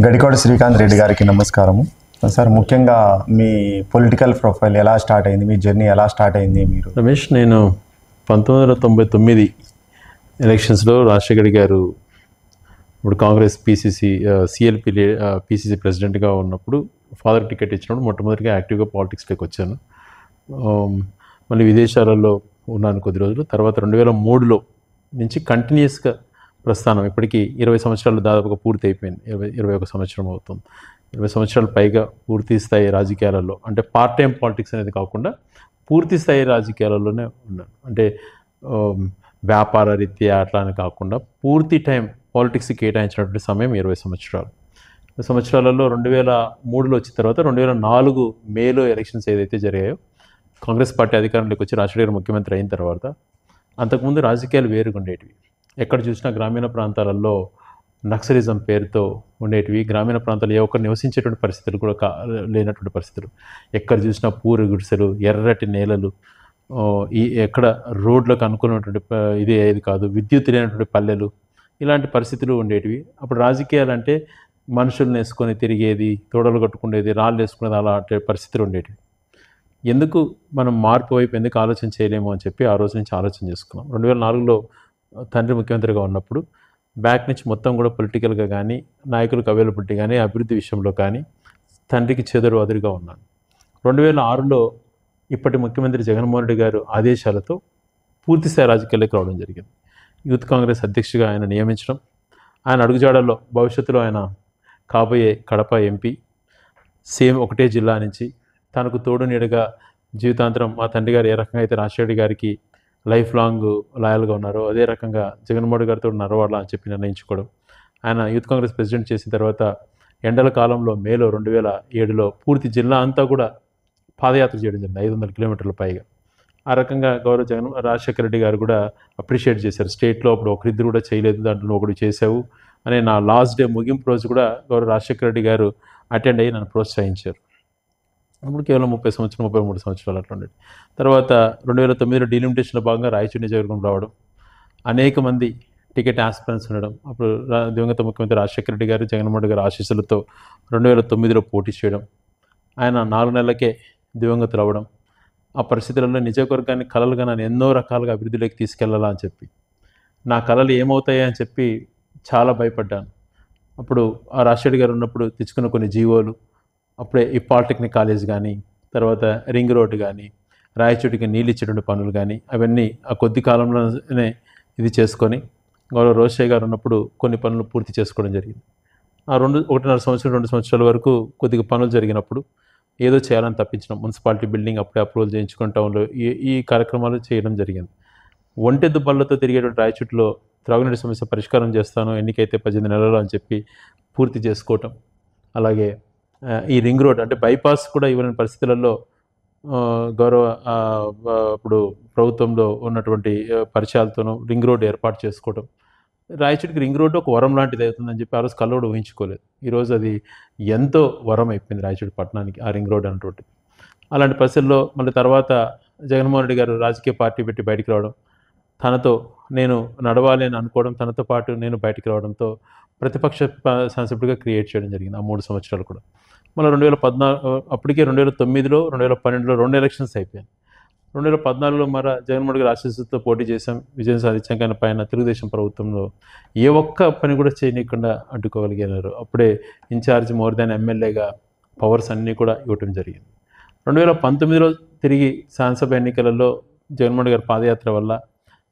గడికోట శ్రీకాంత్ రెడ్డి గారికి నమస్కారము. సార్, ముఖ్యంగా మీ పొలిటికల్ ప్రొఫైల్ ఎలా స్టార్ట్ అయింది, మీ జర్నీ ఎలా స్టార్ట్ అయింది? మీరు రమేష్, నేను 1999 ఎలక్షన్స్లో రాజశేఖర్ గారు ఇప్పుడు కాంగ్రెస్ సిఎల్పి పిసిసి ప్రెసిడెంట్గా ఉన్నప్పుడు ఫాదర్ టికెట్ ఇచ్చినప్పుడు మొట్టమొదటిగా యాక్టివ్గా పాలిటిక్స్లోకి వచ్చాను. మళ్ళీ విదేశాలలో ఉన్నాను కొద్ది రోజులు. తర్వాత 2003లో నుంచి కంటిన్యూస్గా ప్రస్థానం ఇప్పటికీ 20 సంవత్సరాలు దాదాపుగా పూర్తి అయిపోయింది. 21 సంవత్సరం అవుతుంది. 20 సంవత్సరాల పైగా పూర్తి స్థాయి రాజకీయాలలో, అంటే పార్ట్ టైం పాలిటిక్స్ అనేది కాకుండా పూర్తి స్థాయి రాజకీయాలలోనే ఉన్నాను. అంటే వ్యాపార రీత్యా అట్లా అని కాకుండా పూర్తి టైం పాలిటిక్స్కి కేటాయించినటువంటి సమయం 20 సంవత్సరాలు. 20 సంవత్సరాలలో 2003లో వచ్చిన తర్వాత 2004 మేలో ఎలక్షన్స్ ఏదైతే జరిగాయో, కాంగ్రెస్ పార్టీ అధికారంలోకి వచ్చి రాజశేఖర్ గారు ముఖ్యమంత్రి అయిన తర్వాత, అంతకుముందు రాజకీయాలు వేరుగా ఉండేటివి. ఎక్కడ చూసినా గ్రామీణ ప్రాంతాలలో నక్సలిజం పేరుతో ఉండేటివి. గ్రామీణ ప్రాంతాల్లో ఏ ఒక్కరు నివసించేటువంటి పరిస్థితులు కూడా లేనటువంటి పరిస్థితులు. ఎక్కడ చూసినా పూరి గుడిసెలు, ఎర్రటి నేలలు, ఎక్కడ రోడ్లకు అనుకున్నటువంటి ఇది ఏది కాదు, విద్యుత్ లేనటువంటి పల్లెలు, ఇలాంటి పరిస్థితులు ఉండేటివి. అప్పుడు రాజకీయాలు అంటే మనుషులను వేసుకొని తిరిగేది, తోడలు కట్టుకునేది, రాళ్ళు వేసుకునేది, అలాంటి పరిస్థితులు ఉండేటివి. ఎందుకు మనం మార్పు వైపు ఎందుకు ఆలోచన చేయలేము అని చెప్పి ఆ రోజు నుంచి ఆలోచన చేసుకున్నాం. 2004లో తండ్రి ముఖ్యమంత్రిగా ఉన్నప్పుడు బ్యాక్ నుంచి మొత్తం కూడా పొలిటికల్గా కానీ, నాయకులకు అవైలబిలిటీ కానీ, అభివృద్ధి విషయంలో కానీ తండ్రికి చెదరు అదురుగా ఉన్నాను. 2006లో ఇప్పటి ముఖ్యమంత్రి జగన్మోహన్ రెడ్డి గారు ఆదేశాలతో పూర్తిస్థాయి రాజకీయాల్లోకి రావడం జరిగింది. యూత్ కాంగ్రెస్ అధ్యక్షుడిగా ఆయన నియమించడం, ఆయన అడుగుజాడల్లో భవిష్యత్తులో ఆయన కాబోయే కడప ఎంపీ, సేమ్ ఒకటే జిల్లా నుంచి తనకు తోడు నీడగా జీవితాంతరం మా తండ్రి గారు ఏ రకంగా అయితే రాజశేఖర్ గారికి లైఫ్ లాంగ్ లాయల్గా ఉన్నారో, అదే రకంగా జగన్మోహన్ గారితో నడవాలా అని చెప్పి నిర్ణయించుకోవడం. ఆయన యూత్ కాంగ్రెస్ ప్రెసిడెంట్ చేసిన తర్వాత ఎండల కాలంలో మేలో 2007లో పూర్తి జిల్లా అంతా కూడా పాదయాత్ర చేయడం జరిగింది, 500 కిలోమీటర్ల పైగా. ఆ రకంగా రాజశేఖర రెడ్డి గారు కూడా అప్రిషియేట్ చేశారు. స్టేట్లో అప్పుడు ఒకరిద్దరు కూడా చేయలేదు, దాంట్లో ఒకటి చేశావు అనే నా లాస్ట్ డే ముగింపు రోజు కూడా రాజశేఖర రెడ్డి గారు అటెండ్ అయ్యి నన్ను ప్రోత్సహించారు. అప్పుడు కేవలం 33 సంవత్సరాలు అట్లా ఉండేది. తర్వాత 2009లో డీలిమిటేషన్లో భాగంగా రాయచూరు నియోజకవర్గం రావడం, అనేక మంది టికెట్ ఆస్పిరెంట్స్ ఉండడం. అప్పుడు దివంగత ముఖ్యమంత్రి రాజశేఖర రెడ్డి గారు, జగన్మోహన్ రెడ్డి గారి ఆశీస్సులతో 2009లో పోటీ చేయడం, ఆయన 4 నెలలకే దివంగతులు అవ్వడం. ఆ పరిస్థితులలో నియోజకవర్గాన్ని కలలుగా నన్ను ఎన్నో రకాలుగా అభివృద్ధిలోకి తీసుకెళ్లాలా అని చెప్పి, నా కళలు ఏమవుతాయా అని చెప్పి చాలా భయపడ్డాను. అప్పుడు ఆ రాజశేఖర్ గారు ఉన్నప్పుడు తెచ్చుకున్న కొన్ని జీవోలు, అప్పుడే ఈ పాలిటెక్నిక్ కాలేజ్ కానీ, తర్వాత రింగ్ రోడ్డు కానీ, రాయచోటికి నీళ్ళు ఇచ్చేటువంటి పనులు కానీ, అవన్నీ ఆ కొద్ది కాలంలోనే ఇది చేసుకొని గౌరవ రోషయ్య గారు ఉన్నప్పుడు కొన్ని పనులు పూర్తి చేసుకోవడం జరిగింది. ఆ 2 సంవత్సరాల వరకు కొద్దిగా పనులు జరిగినప్పుడు ఏదో చేయాలని తప్పించడం, మున్సిపాలిటీ బిల్డింగ్ అప్పుడే అప్రూవల్ చేయించుకుని టౌన్లో ఈ కార్యక్రమాలు చేయడం జరిగింది. ఒంటెద్దు బళ్ళతో తిరిగేటువంటి రాయచోటిలో త్రాగునీటి సమస్య పరిష్కారం చేస్తాను ఎన్నికైతే 18 నెలలు అని చెప్పి పూర్తి చేసుకోవటం. అలాగే ఈ రింగ్ రోడ్ అంటే బైపాస్ కూడా ఇవ్వని పరిస్థితులలో గౌరవ ఇప్పుడు ప్రభుత్వంలో ఉన్నటువంటి పరిచయాలతోనూ రింగ్ రోడ్ ఏర్పాటు చేసుకోవడం. రాయచోటికి రింగ్ రోడ్డు ఒక వరం లాంటిది అవుతుందని చెప్పి ఆ రోజు కల్లోడు ఊహించుకోలేదు. ఈరోజు అది ఎంతో వరం అయిపోయింది రాయచోటి పట్టణానికి, ఆ రింగ్ రోడ్ అనేటువంటి. అలాంటి పరిస్థితుల్లో మళ్ళీ తర్వాత జగన్మోహన్ రెడ్డి గారు రాజకీయ పార్టీ పెట్టి బయటికి రావడం, తనతో నేను నడవాలి అని అనుకోవడం, తనతో పాటు నేను బయటికి రావడంతో ప్రతిపక్ష శాసనసభ్యుడిగా క్రియేట్ చేయడం జరిగింది ఆ 3 సంవత్సరాలు కూడా. మళ్ళీ 2014 అప్పటికే 2009లో 2012లో 2 ఎలక్షన్స్ అయిపోయాయి. 2014లో జగన్మోహన్ గారి ఆశీస్సులతో పోటీ చేశాం, విజయం సాధించాం. కానీ పైన తెలుగుదేశం ప్రభుత్వంలో ఏ ఒక్క పని కూడా చేయనీయకుండా అడ్డుకోగలిగారు. అప్పుడే ఇన్ఛార్జ్ మోర్ దాన్ ఎమ్మెల్యేగా పవర్స్ అన్నీ కూడా ఇవ్వటం జరిగింది. 2019లో తిరిగి శాసనసభ ఎన్నికలలో జగన్మోహన్ గారి పాదయాత్ర వల్ల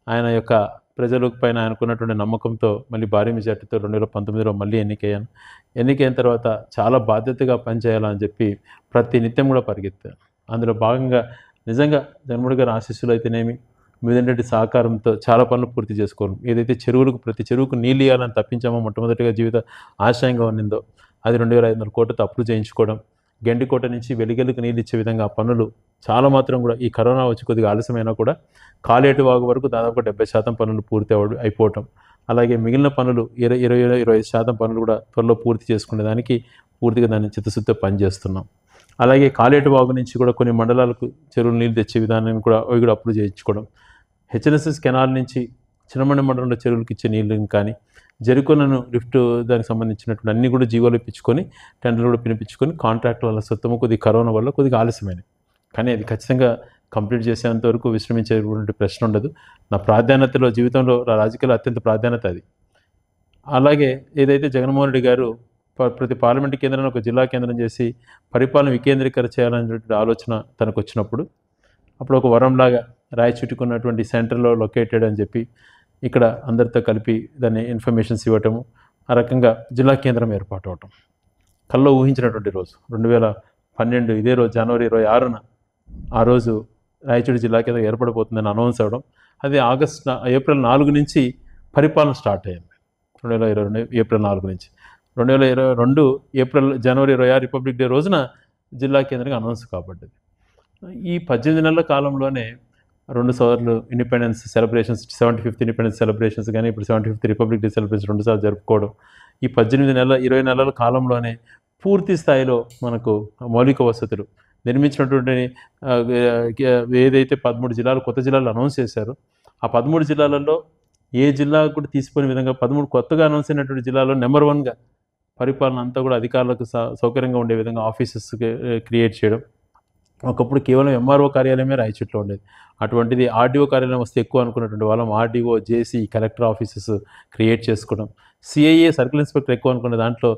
ఆయన యొక్క ప్రజల పైన ఆయనకున్నటువంటి నమ్మకంతో మళ్ళీ భారీ మెజార్టీతో 2019లో మళ్ళీ ఎన్నికయ్యాను. ఎన్నికైన తర్వాత చాలా బాధ్యతగా పనిచేయాలని చెప్పి ప్రతి నిత్యం కూడా పరిగెత్తాను. అందులో భాగంగా నిజంగా జగన్మోహన్ గారి ఆశీస్సులు అయితేనేమి, మీదంటి సహకారంతో చాలా పనులు పూర్తి చేసుకోవడం. ఏదైతే ప్రతి చెరువుకు నీళ్ళు ఇవ్వాలని తప్పించామో మొట్టమొదటిగా జీవిత ఆశయంగా ఉన్నిందో అది 2500 కోట్లతో అప్రూవ్ చేయించుకోవడం, గెండికోట నుంచి వెలిగెలకు నీళ్ళు ఇచ్చే విధంగా పనులు చాలా మాత్రం కూడా ఈ కరోనా వచ్చి కొద్దిగా ఆలస్యమైనా కూడా కాలేటి వాగు వరకు దాదాపు 70% పనులు పూర్తి అయిపోవటం. అలాగే మిగిలిన పనులు 25% పనులు కూడా త్వరలో పూర్తి చేసుకునే దానికి పూర్తిగా దాన్ని చిత్తశుద్ధితో పనిచేస్తున్నాం. అలాగే కాలేటి వాగు నుంచి కూడా కొన్ని మండలాలకు చెరువులు నీళ్ళు తెచ్చే విధానాన్ని కూడా అవి కూడా అప్రూవ్ చేయించుకోవడం. హెచ్ఎన్ఎస్ఎస్ కెనాల్ నుంచి చిన్నమండ మండలంలో చెరువులకు ఇచ్చే నీళ్ళని కానీ, జెరికోనను లిఫ్ట్ దానికి సంబంధించినటువంటి అన్నీ కూడా జీవోలు ఇప్పించుకొని టెండర్లు కూడా పిలిపించుకొని కాంట్రాక్టుల సొత్తము కొద్దిగా కరోనా వల్ల కొద్దిగా ఆలస్యమైనది. కానీ అది ఖచ్చితంగా కంప్లీట్ చేసేంత వరకు విశ్రమించేటువంటి ప్రశ్న ఉండదు. నా ప్రాధాన్యతలో జీవితంలో రాజకీయాల్లో అత్యంత ప్రాధాన్యత అది. అలాగే ఏదైతే జగన్మోహన్ రెడ్డి గారు ప్రతి పార్లమెంటు కేంద్రాన్ని ఒక జిల్లా కేంద్రం చేసి పరిపాలన వికేంద్రీకరణ చేయాలనేటువంటి ఆలోచన తనకు వచ్చినప్పుడు అప్పుడు ఒక వరంలాగా రాయచూటుకున్నటువంటి సెంటర్లో లొకేటెడ్ అని చెప్పి ఇక్కడ అందరితో కలిపి దాన్ని ఇన్ఫర్మేషన్స్ ఇవ్వటము, ఆ రకంగా జిల్లా కేంద్రం ఏర్పాటు అవటం కల్లో ఊహించినటువంటి రోజు 2012 ఇదే రోజు జనవరి 26న ఆ రోజు రాయచూటి జిల్లా కేంద్రం ఏర్పడిపోతుందని అనౌన్స్ అవ్వడం. అది ఏప్రిల్ 4 నుంచి పరిపాలన స్టార్ట్ అయ్యింది. 2022 ఏప్రిల్ 4 నుంచి 2022 జనవరి 26 రిపబ్లిక్ డే రోజున జిల్లా కేంద్రంగా అనౌన్స్ కాబడ్డది. ఈ 18 నెలల కాలంలోనే 2 సార్లు independence celebrations, 75th independence celebrations కానీ ఇప్పుడు 75th రిపబ్లిక్ డే సెలబ్రేషన్ 2 సార్లు జరుపుకోవడం. ఈ 20 నెలల కాలంలోనే పూర్తి స్థాయిలో మనకు మౌలిక వసతులు నిర్మించినటువంటి ఏదైతే 13 జిల్లాలు కొత్త జిల్లాలు అనౌన్స్ చేశారో ఆ 13 జిల్లాలలో ఏ జిల్లా కూడా తీసిపోయిన విధంగా 13 కొత్తగా అనౌన్స్ అయినటువంటి జిల్లాలో నెంబర్ 1గా పరిపాలన అంతా కూడా అధికారులకు సౌకర్యంగా ఉండే విధంగా ఆఫీసెస్ క్రియేట్ చేయడం. ఒకప్పుడు కేవలం ఎంఆర్ఓ కార్యాలయమే రాయచూట్లో ఉండేది. అటువంటిది ఆర్డీఓ కార్యాలయం వస్తే ఎక్కువ అనుకున్నటువంటి వాళ్ళం ఆర్డీఓ, జేసీ, కలెక్టర్ ఆఫీసెస్ క్రియేట్ చేసుకోవడం. సిఐఏ సర్కిల్ ఇన్స్పెక్టర్ ఎక్కువ అనుకున్న దాంట్లో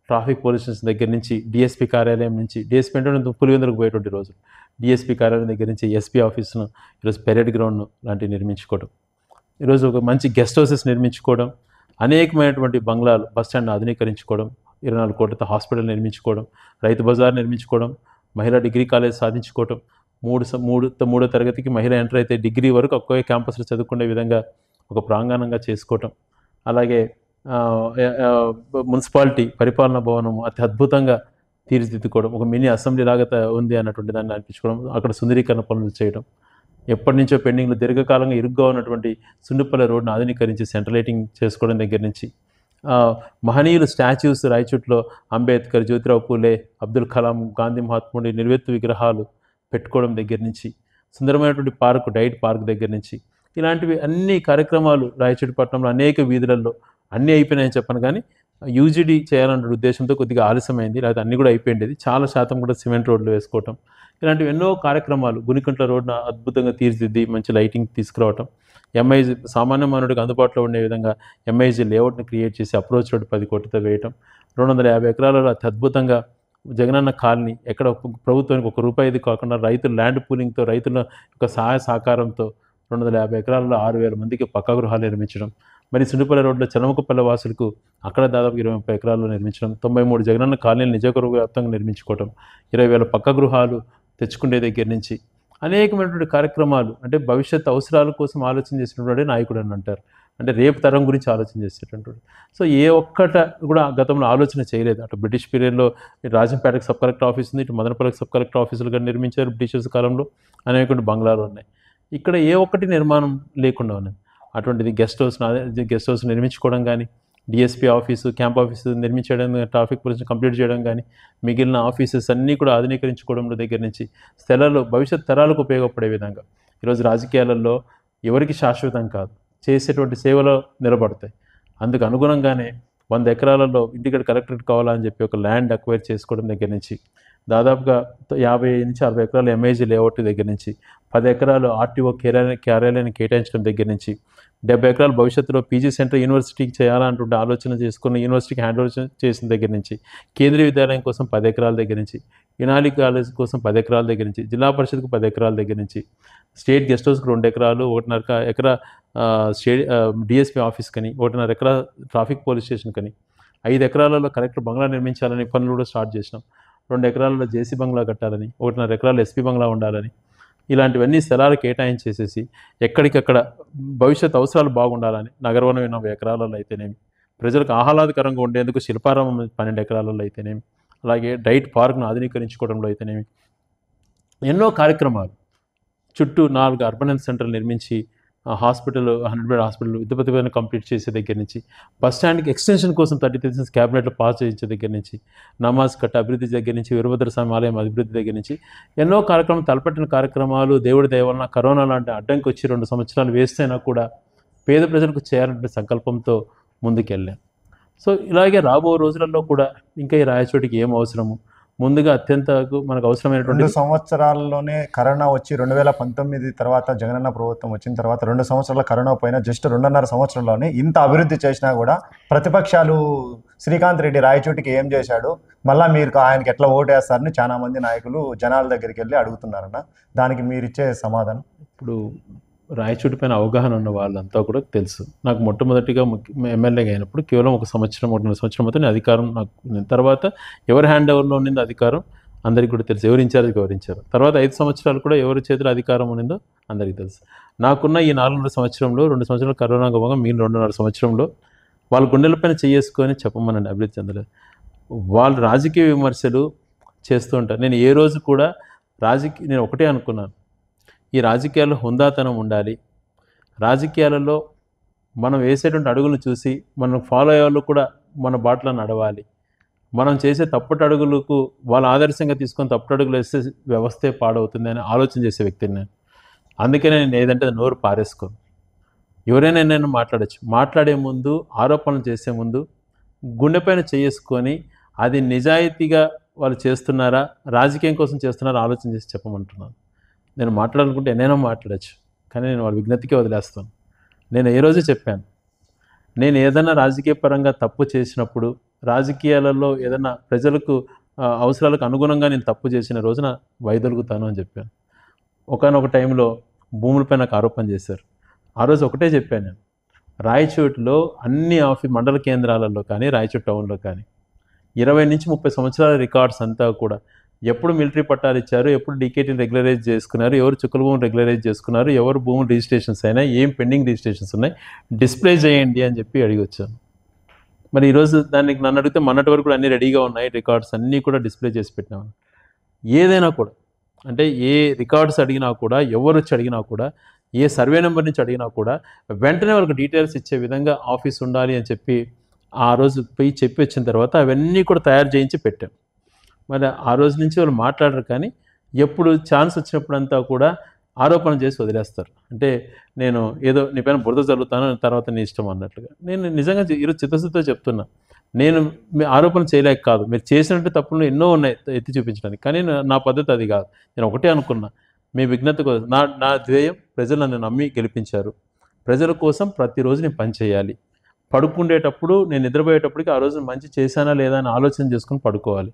ట్రాఫిక్ పోలీస్ స్టేషన్ దగ్గర నుంచి డిఎస్పీ కార్యాలయం నుంచి, డిఎస్పీ అంటే పులివెందులకు పోయేటువంటి రోజు, డిఎస్పీ కార్యాలయం దగ్గర నుంచి ఎస్పీ ఆఫీస్ను ఈరోజు పెరేడ్ గ్రౌండ్ లాంటివి నిర్మించుకోవడం, ఈరోజు ఒక మంచి గెస్ట్ హౌసెస్ నిర్మించుకోవడం, అనేకమైనటువంటి బంగ్లాలు, బస్టాండ్ ఆధునీకరించుకోవడం, 24 కోట్లతో హాస్పిటల్ నిర్మించుకోవడం, రైతు బజార్ నిర్మించుకోవడం, మహిళా డిగ్రీ కాలేజ్ సాధించుకోవడం, మూడో తరగతికి మహిళ ఎంటర్ అయితే డిగ్రీ వరకు ఒకే క్యాంపస్లో చదువుకునే విధంగా ఒక ప్రాంగణంగా చేసుకోవటం. అలాగే మున్సిపాలిటీ పరిపాలనా భవనం అతి అద్భుతంగా తీర్చిదిద్దుకోవడం, ఒక మినీ అసెంబ్లీ లాగా ఉంది అన్నటువంటి దాన్ని అనిపించుకోవడం, అక్కడ సుందరీకరణ పనులు చేయడం, ఎప్పటి నుంచో పెండింగ్లో దీర్ఘకాలంగా ఇరుగ్గా ఉన్నటువంటి సుండుపల్లి రోడ్డును ఆధునీకరించి సెంట్రల్ లైటింగ్ చేసుకోవడం దగ్గర నుంచి మహనీయులు స్టాచ్యూస్ రాయచూట్లో అంబేద్కర్, జ్యోతిరావు పూలే, అబ్దుల్ కలాం, గాంధీ మహాత్ముడి నిలువెత్తు విగ్రహాలు పెట్టుకోవడం దగ్గర నుంచి సుందరమైనటువంటి పార్కు, డైట్ పార్క్ దగ్గర నుంచి ఇలాంటివి అన్ని కార్యక్రమాలు రాయచూటి పట్టణంలో అనేక వీధులలో అన్నీ అయిపోయినాయని చెప్పను. కానీ యూజీడీ చేయాలన్న ఉద్దేశంతో కొద్దిగా ఆలస్యమైంది, లేకపోతే అన్నీ కూడా అయిపోయింది. చాలా శాతం కూడా సిమెంట్ రోడ్లు వేసుకోవటం, ఇలాంటివి ఎన్నో కార్యక్రమాలు. గునికుంట్ల రోడ్డున అద్భుతంగా తీర్చిదిద్ది మంచి లైటింగ్ తీసుకురావటం, ఎంఐజీ సామాన్య మానవుడికి అందుబాటులో ఉండే విధంగా ఎంఐజీ లేఅవుట్ని క్రియేట్ చేసి అప్రోచ్ రోడ్డు 10 కోట్లతో వేయటం, 250 ఎకరాలలో అతి అద్భుతంగా జగనన్న కాలనీ, ఎక్కడ ప్రభుత్వానికి ₹1 కాకుండా రైతుల ల్యాండ్ పూలింగ్తో, రైతుల యొక్క సహాయ సహకారంతో 250 ఎకరాలలో 6,000 మందికి పక్కా గృహాలు నిర్మించడం. మరి సుండిపల్లి రోడ్లో చనమకపల్లి వాసులకు అక్కడ దాదాపు 20-30 ఎకరాల్లో నిర్మించడం, 93 జగనన్న కాలనీలు నియోజకవర్గ వ్యాప్తంగా నిర్మించుకోవడం, 20,000 పక్కా గృహాలు తెచ్చుకునే దగ్గర నుంచి అనేకమైనటువంటి కార్యక్రమాలు. అంటే భవిష్యత్ అవసరాల కోసం ఆలోచన చేసినటువంటి నాయకుడు అని అంటారు. అంటే రేపు తరం గురించి ఆలోచన చేసేటటువంటి. సో ఏ ఒక్కట కూడా గతంలో ఆలోచన చేయలేదు. అటు బ్రిటిష్ పీరియడ్లో రాజంపేటకు సబ్ కలెక్టర్ ఆఫీస్ ఉంది, ఇటు మదనపల్లికి సబ్ కలెక్టర్ ఆఫీసులుగా నిర్మించారు బ్రిటిషర్స్ కాలంలో. అనేక బంగ్లాలు ఉన్నాయి. ఇక్కడ ఏ ఒక్కటి నిర్మాణం లేకుండా ఉన్నది. అటువంటిది గెస్ట్ హౌస్ నిర్మించుకోవడం కానీ, డిఎస్పీ ఆఫీసు, క్యాంప్ ఆఫీసు నిర్మించడం, ట్రాఫిక్ పోలీస్ కంప్లీట్ చేయడం కానీ, మిగిలిన ఆఫీసెస్ అన్నీ కూడా ఆధునీకరించుకోవడంలో దగ్గర నుంచి స్థలాలు భవిష్యత్ తరాలకు ఉపయోగపడే విధంగా. ఈరోజు రాజకీయాలలో ఎవరికి శాశ్వతం కాదు, చేసేటువంటి సేవలో నిలబడతాయి. అందుకు అనుగుణంగానే 100 ఎకరాలలో ఇంటికి కలెక్టరేట్ కావాలని చెప్పి ఒక ల్యాండ్ అక్వైర్ చేసుకోవడం దగ్గర నుంచి, దాదాపుగా 50 నుంచి 60 ఎకరాల ఎంఐజీ లేఅవుట్ దగ్గర నుంచి, 10 ఎకరాలు ఆర్టీఓ కార్యాలయాన్ని కేటాయించడం దగ్గర నుంచి, 70 ఎకరాలు భవిష్యత్తులో పీజీ సెంటర్ యూనివర్సిటీకి చేయాలంటుంటే ఆలోచన చేసుకుని యూనివర్సిటీకి హ్యాండ్ ఓవర్ చేసిన దగ్గర నుంచి, కేంద్రీయ విద్యాలయం కోసం 10 ఎకరాల దగ్గర నుంచి, యునాలి కాలేజ్ కోసం 10 ఎకరాల దగ్గర నుంచి, జిల్లా పరిషత్కు 10 ఎకరాల దగ్గర నుంచి, స్టేట్ గెస్ట్ హౌస్కి 2 ఎకరాలు, 1.5 ఎకరా డిఎస్పీ ఆఫీస్ కని, 1.5 ఎకరా ట్రాఫిక్ పోలీస్ స్టేషన్ కని, 5 ఎకరాలలో కలెక్టర్ బంగ్లా నిర్మించాలని పనులు కూడా స్టార్ట్ చేసినాం. 2 ఎకరాలలో జేసీ బంగ్లా కట్టాలని, 1.5 ఎకరాలు ఎస్పీ బంగ్లా ఉండాలని, ఇలాంటివన్నీ స్థలాలు కేటాయించేసేసి ఎక్కడికక్కడ భవిష్యత్ అవసరాలు బాగుండాలని నగరవనం 80 ఎకరాలలో అయితేనేమి, ప్రజలకు ఆహ్లాదకరంగా ఉండేందుకు శిల్పారామం 12 ఎకరాలలో అయితేనేమి, అలాగే డైట్ పార్క్ను ఆధునీకరించుకోవడంలో అయితేనేమి ఎన్నో కార్యక్రమాలు. చుట్టూ 4 అర్బన్ హెల్త్ సెంటర్లు నిర్మించి హాస్పిటల్ 100 బెడ్ హాస్పిటల్ విద్యుపతిని కంప్లీట్ చేసే దగ్గర నుంచి, బస్ స్టాండ్కి ఎక్స్టెన్షన్ కోసం 33 క్యాబినెట్లో పాస్ చేయించే దగ్గర నుంచి, నమాజ్ కట్ట అభివృద్ధి దగ్గర నుంచి, వీరభద్రస్వామి ఆలయం అభివృద్ధి దగ్గర నుంచి ఎన్నో కార్యక్రమాలు, తలపెట్టిన కార్యక్రమాలు. దేవుడి దయ వలన కరోనా లాంటి అడ్డంకి వచ్చి 2 సంవత్సరాలు వేస్తేనా కూడా పేద ప్రజలకు చేయాలంటే సంకల్పంతో ముందుకెళ్ళాం. సో ఇలాగే రాబో రోజులలో కూడా ఇంకా ఈ రాయచోటికి ఏం అవసరము, ముందుగా అత్యంత మనకు అవసరమైనటువంటి 2 సంవత్సరాల్లోనే కరోనా వచ్చి 2019 తర్వాత జగనన్న ప్రభుత్వం వచ్చిన తర్వాత 2 సంవత్సరాల కరోనా పోయినా జస్ట్ 2.5 సంవత్సరంలోనే ఇంత అభివృద్ధి చేసినా కూడా ప్రతిపక్షాలు శ్రీకాంత్ రెడ్డి రాయచోటికి ఏం చేశాడు, మళ్ళీ మీరు ఆయనకి ఎట్లా ఓటేస్తారని చాలా మంది నాయకులు జనాల దగ్గరికి వెళ్ళి అడుగుతున్నారన్న. దానికి మీరు ఇచ్చే సమాధానం? ఇప్పుడు రాయచోటి పైన అవగాహన ఉన్న వాళ్ళంతా కూడా తెలుసు. నాకు మొట్టమొదటిగా ఎమ్మెల్యేగా అయినప్పుడు కేవలం 1 సంవత్సరం 1.5 సంవత్సరం మాత్రం అధికారం నాకు ఉంది. తర్వాత ఎవరి హ్యాండ్ ఓవర్లో ఉన్నది అధికారం అందరికీ కూడా తెలుసు, ఎవరు ఇన్ఛార్జ్ గౌరవించారు. తర్వాత 5 సంవత్సరాలు కూడా ఎవరి చేతిలో అధికారం ఉన్నదో అందరికీ తెలుసు. నాకున్న ఈ 4.5 సంవత్సరంలో 2 సంవత్సరాలు కరోనా గోగా మిగిలిన 2.5 సంవత్సరంలో వాళ్ళ గుండెలపైన చేసుకొని చెప్పమనండి అభివృద్ధి చెందలేదు. వాళ్ళు రాజకీయ విమర్శలు చేస్తూ ఉంటారు. నేను ఏ రోజు కూడా నేను ఒకటే అనుకున్నాను, ఈ రాజకీయాల్లో హుందాతనం ఉండాలి, రాజకీయాలలో మనం వేసేటువంటి అడుగులు చూసి మనం ఫాలో అయ్యే వాళ్ళు కూడా మన బాటలో నడవాలి, మనం చేసే తప్పుడు అడుగులకు వాళ్ళ ఆదర్శంగా తీసుకొని తప్పుడు అడుగులు వేస్తే వ్యవస్థే పాడవుతుంది అని ఆలోచన చేసే వ్యక్తిని నేను. అందుకనే నేను ఏదంటే నోరు పారేసుకోను. ఎవరైనా నేను మాట్లాడచ్చు, మాట్లాడే ముందు ఆరోపణలు చేసే ముందు గుండెపైన చేసుకొని అది నిజాయితీగా వాళ్ళు చేస్తున్నారా, రాజకీయం కోసం చేస్తున్నారా ఆలోచన చేసి చెప్పమంటున్నాను. నేను మాట్లాడాలనుకుంటే ఎన్నైనా మాట్లాడచ్చు, కానీ నేను వాళ్ళ విజ్ఞతకే వదిలేస్తాను. నేను ఏ రోజు చెప్పాను, నేను ఏదైనా రాజకీయ పరంగా తప్పు చేసినప్పుడు, రాజకీయాలలో ఏదైనా ప్రజలకు అవసరాలకు అనుగుణంగా నేను తప్పు చేసిన రోజున వైదొలుగుతాను అని చెప్పాను. ఒకానొక టైంలో భూములపై నాకు ఆరోపణ చేశారు. ఆ రోజు ఒకటే చెప్పాను నేను, రాయచోటిలో అన్ని మండల కేంద్రాలలో కానీ రాయచోటి టౌన్లో కానీ 20 నుంచి 30 సంవత్సరాల రికార్డ్స్ అంతా కూడా ఎప్పుడు మిలిటరీ పట్టాలు ఇచ్చారు, ఎప్పుడు డీకేటీలు రెగ్యులరైజ్ చేసుకున్నారు, ఎవరు చుక్కల భూములు రెగ్యులరైజ్ చేసుకున్నారు, ఎవరు భూములు రిజిస్ట్రేషన్స్ అయినా, ఏం పెండింగ్ రిజిస్ట్రేషన్స్ ఉన్నాయి, డిస్ప్లే చేయండి అని చెప్పి అడిగి వచ్చాను. మరి ఈరోజు దానికి నన్ను అడిగితే మొన్నటి వరకు కూడా అన్నీ రెడీగా ఉన్నాయి, రికార్డ్స్ అన్నీ కూడా డిస్ప్లే చేసి పెట్టినాము. ఏదైనా కూడా అంటే ఏ రికార్డ్స్ అడిగినా కూడా, ఎవరు వచ్చి అడిగినా కూడా, ఏ సర్వే నెంబర్ నుంచి అడిగినా కూడా వెంటనే వాళ్ళకి డీటెయిల్స్ ఇచ్చే విధంగా ఆఫీస్ ఉండాలి అని చెప్పి ఆ రోజు పోయి చెప్పి వచ్చిన తర్వాత అవన్నీ కూడా తయారు చేయించి పెట్టాం. మరి ఆ రోజు నుంచి వాళ్ళు మాట్లాడరు, కానీ ఎప్పుడు ఛాన్స్ వచ్చినప్పుడంతా కూడా ఆరోపణ చేసి వదిలేస్తారు. అంటే నేను ఏదో నీ పైన బురద చల్లుతాను, తర్వాత నీ ఇష్టం అన్నట్లుగా. నేను నిజంగా ఈరోజు చిత్తశుద్ధితో చెప్తున్నా, నేను మీ ఆరోపణ చేయలేక కాదు, మీరు చేసినట్టు తప్పులు ఎన్నో ఉన్నాయి ఎత్తి చూపించడానికి, కానీ నా పద్ధతి అది కాదు. నేను ఒకటే అనుకున్నా, మీ విజ్ఞత కోసం నా ధ్యేయం, ప్రజలు నన్ను నమ్మి గెలిపించారు, ప్రజల కోసం ప్రతిరోజు నేను పని చేయాలి. పడుకుండేటప్పుడు, నేను నిద్రపోయేటప్పటికి ఆ రోజు మంచి చేశానా లేదా అని ఆలోచన చేసుకుని పడుకోవాలి.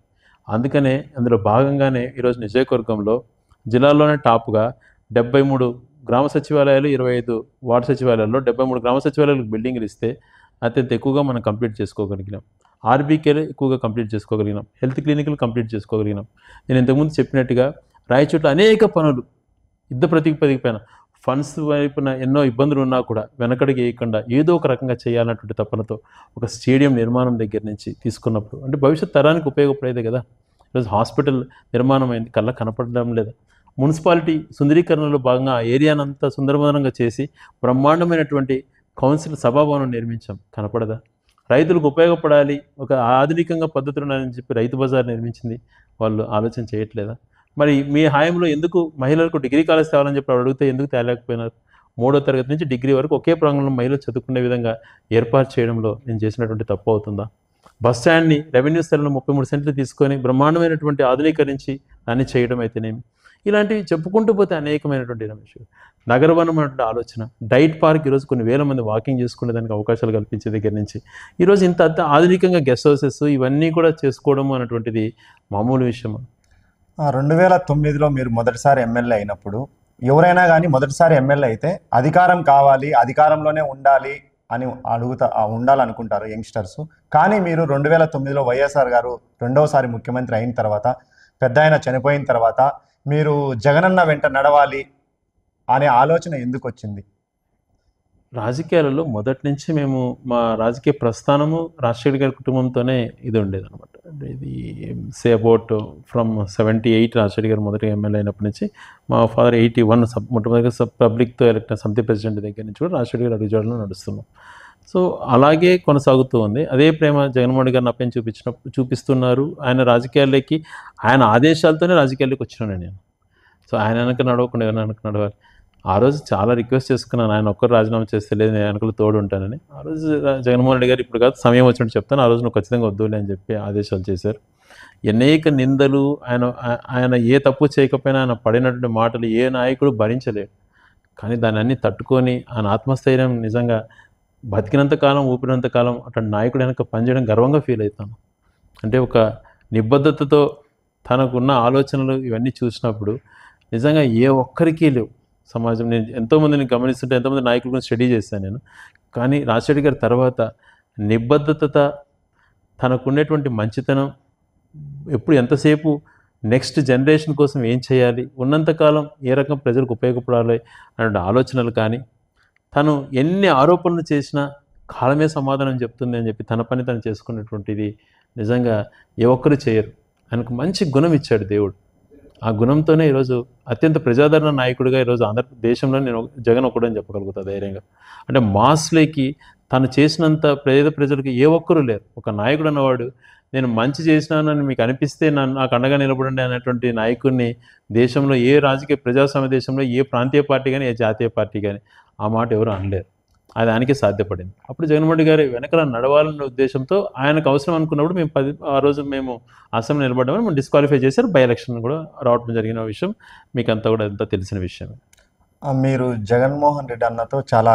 అందుకనే అందులో భాగంగానే ఈరోజు నియోజకవర్గంలో జిల్లాలోనే టాప్గా 73 గ్రామ సచివాలయాలు, 25 వార్డు సచివాలయాల్లో 73 గ్రామ సచివాలయాలకు బిల్డింగ్లు ఇస్తే అత్యంత ఎక్కువగా మనం కంప్లీట్ చేసుకోగలిగినాం. ఆర్బీకేలు ఎక్కువగా కంప్లీట్ చేసుకోగలిగినాం, హెల్త్ క్లినిక్లు కంప్లీట్ చేసుకోగలిగినాం. నేను ఇంతకుముందు చెప్పినట్టుగా రాయచోట్ల అనేక పనులు యుద్ధ ప్రతిపదికపైన ఫండ్స్ వైపున ఎన్నో ఇబ్బందులు ఉన్నా కూడా వెనకడికి వేయకుండా ఏదో ఒక రకంగా చేయాలన్నటువంటి తపనతో ఒక స్టేడియం నిర్మాణం దగ్గర నుంచి తీసుకున్నప్పుడు, అంటే భవిష్యత్ తరానికి ఉపయోగపడేదే కదా. ఈరోజు హాస్పిటల్ నిర్మాణం అయింది, కళ్ళ కనపడడం లేదా. మున్సిపాలిటీ సుందరీకరణలో భాగంగా ఆ ఏరియానంతా సుందరమదనంగా చేసి బ్రహ్మాండమైనటువంటి కౌన్సిల్ సభాభవనం నిర్మించాం, కనపడదా. రైతులకు ఉపయోగపడాలి, ఒక ఆధునికంగా పద్ధతులు ఉన్నాయని చెప్పి రైతు బజార్ నిర్మించింది, వాళ్ళు ఆలోచన చేయట్లేదా. మరి మీ హాయంలో ఎందుకు మహిళలకు డిగ్రీ కాలేజ్ తేవాలని చెప్పి అడిగితే ఎందుకు తేలేకపోయినారు? 3వ తరగతి నుంచి డిగ్రీ వరకు ఒకే ప్రాంగణంలో మహిళలు చదువుకునే విధంగా ఏర్పాటు చేయడంలో నేను చేసినటువంటి తప్పు అవుతుందా? బస్ స్టాండ్ని రెవెన్యూ స్థలంలో 33 సెంట్లు తీసుకొని బ్రహ్మాండమైనటువంటి ఆధునీకరించి దాన్ని చేయడం అయితేనేమి, ఇలాంటివి చెప్పుకుంటూ పోతే అనేకమైనటువంటి రమేష్. నగరవనం అన్నటువంటి ఆలోచన, డైట్ పార్క్ ఈరోజు కొన్ని వేల మంది వాకింగ్ చేసుకునే దానికి అవకాశాలు కల్పించే దగ్గర నుంచి ఈరోజు ఇంత ఆధునికంగా గెస్ట్ హౌసెస్ ఇవన్నీ కూడా చేసుకోవడం అన్నటువంటిది మామూలు విషయం. 2009లో మీరు మొదటిసారి ఎమ్మెల్యే అయినప్పుడు ఎవరైనా కానీ మొదటిసారి ఎమ్మెల్యే అయితే అధికారం కావాలి, అధికారంలోనే ఉండాలి అని ఉండాలనుకుంటారు యంగ్స్టర్స్. కానీ మీరు 2009లో వైఎస్ఆర్ గారు రెండవసారి ముఖ్యమంత్రి అయిన తర్వాత, పెద్ద ఆయన చనిపోయిన తర్వాత మీరు జగనన్న వెంట నడవాలి అనే ఆలోచన ఎందుకు వచ్చింది? రాజకీయాలలో మొదటి నుంచి మేము మా రాజకీయ ప్రస్థానము రాజశేఖర్ గారి కుటుంబంతోనే ఇది ఉండేదన్నమాట. ఇది సే అబౌట్ ఫ్రమ్ 78 రాజశేఖర్ గారు మొదటి ఎమ్మెల్యే అయినప్పటి నుంచి మా ఫాదర్ 81 మొట్టమొదటిగా పబ్లిక్తో ఎలక్ట్ సమితి ప్రెసిడెంట్ దగ్గర నుంచి కూడా రాజశేఖర్ గారు అడుగుజాడలో నడుస్తున్నాం. సో అలాగే కొనసాగుతూ ఉంది. అదే ప్రేమ జగన్మోహన్ గారు నా పైన చూపిస్తున్నారు. ఆయన రాజకీయాల్లోకి ఆయన ఆదేశాలతోనే రాజకీయాల్లోకి వచ్చినాను నేను. సో ఆయన వెనక నడవకుండా ఎవరైనా వెనక నడవాలి. ఆ రోజు చాలా రిక్వెస్ట్ చేసుకున్నాను, ఆయన ఒక్కరు రాజీనామా చేస్తే లేదు నేను వెనకలు తోడు ఉంటానని. ఆ రోజు జగన్మోహన్ రెడ్డి గారు ఇప్పుడు కాదు సమయం వచ్చినట్టు చెప్తాను, ఆ రోజు నువ్వు ఖచ్చితంగా వద్దులే అని చెప్పి ఆదేశాలు చేశారు. అనేక నిందలు ఆయన ఏ తప్పు చేయకపోయినా ఆయన పడినటువంటి మాటలు ఏ నాయకుడు భరించలేడు. కానీ దాన్ని అన్ని తట్టుకొని ఆయన ఆత్మస్థైర్యం నిజంగా బతికినంత కాలం ఊపిరినంత కాలం అట్లాంటి నాయకుడు వెనక పనిచేయడం గర్వంగా ఫీల్ అవుతాను. అంటే ఒక నిబద్ధతతో తనకున్న ఆలోచనలు ఇవన్నీ చూసినప్పుడు నిజంగా ఏ ఒక్కరికి లేవు సమాజం. నేను ఎంతోమందిని గమనిస్తుంటే ఎంతోమంది నాయకుల గురించి స్టడీ చేశాను నేను. కానీ రాజశేఖర్ గారి తర్వాత నిబద్ధత, తనకున్నటువంటి మంచితనం, ఎప్పుడు ఎంతసేపు నెక్స్ట్ జనరేషన్ కోసం ఏం చేయాలి, ఉన్నంతకాలం ఏ రకం ప్రజలకు ఉపయోగపడాలి అనే ఆలోచనలు కానీ, తను ఎన్ని ఆరోపణలు చేసినా కాలమే సమాధానం చెప్తుంది అని చెప్పి తన పని తను చేసుకున్నటువంటిది నిజంగా ఏ ఒక్కరు చేయరు. ఆయనకు మంచి గుణం ఇచ్చాడు దేవుడు. ఆ గుణంతోనే ఈరోజు అత్యంత ప్రజాదరణ నాయకుడిగా ఈరోజు దేశంలో నేను జగన్ ఒకడని చెప్పగలుగుతా ధైర్యంగా. అంటే మాస్లేకి తను చేసినంత పేద ప్రజలకు ఏ ఒక్కరూ లేరు. ఒక నాయకుడు అన్నవాడు నేను మంచి చేసినానని మీకు అనిపిస్తే నాకు అండగా నిలబడండి అనేటువంటి నాయకుడిని దేశంలో ఏ రాజకీయ ప్రజాస్వామ్య దేశంలో ఏ ప్రాంతీయ పార్టీ కానీ ఏ జాతీయ పార్టీ కానీ ఆ మాట ఎవరు అనలేరు. అది ఆయనకే సాధ్యపడింది. అప్పుడు జగన్మోహన్ రెడ్డి గారి వెనకాల నడవాలనే ఉద్దేశంతో ఆయనకు అవసరం అనుకున్నప్పుడు ఆ రోజు మేము అసెంబ్లీ నిలబడ్డామని మేము డిస్క్వాలిఫై చేశారు. బై ఎలక్షన్ కూడా రావడం జరిగిన విషయం మీకు అంతా కూడా ఎంతో తెలిసిన విషయం. మీరు జగన్మోహన్ రెడ్డి అన్నతో చాలా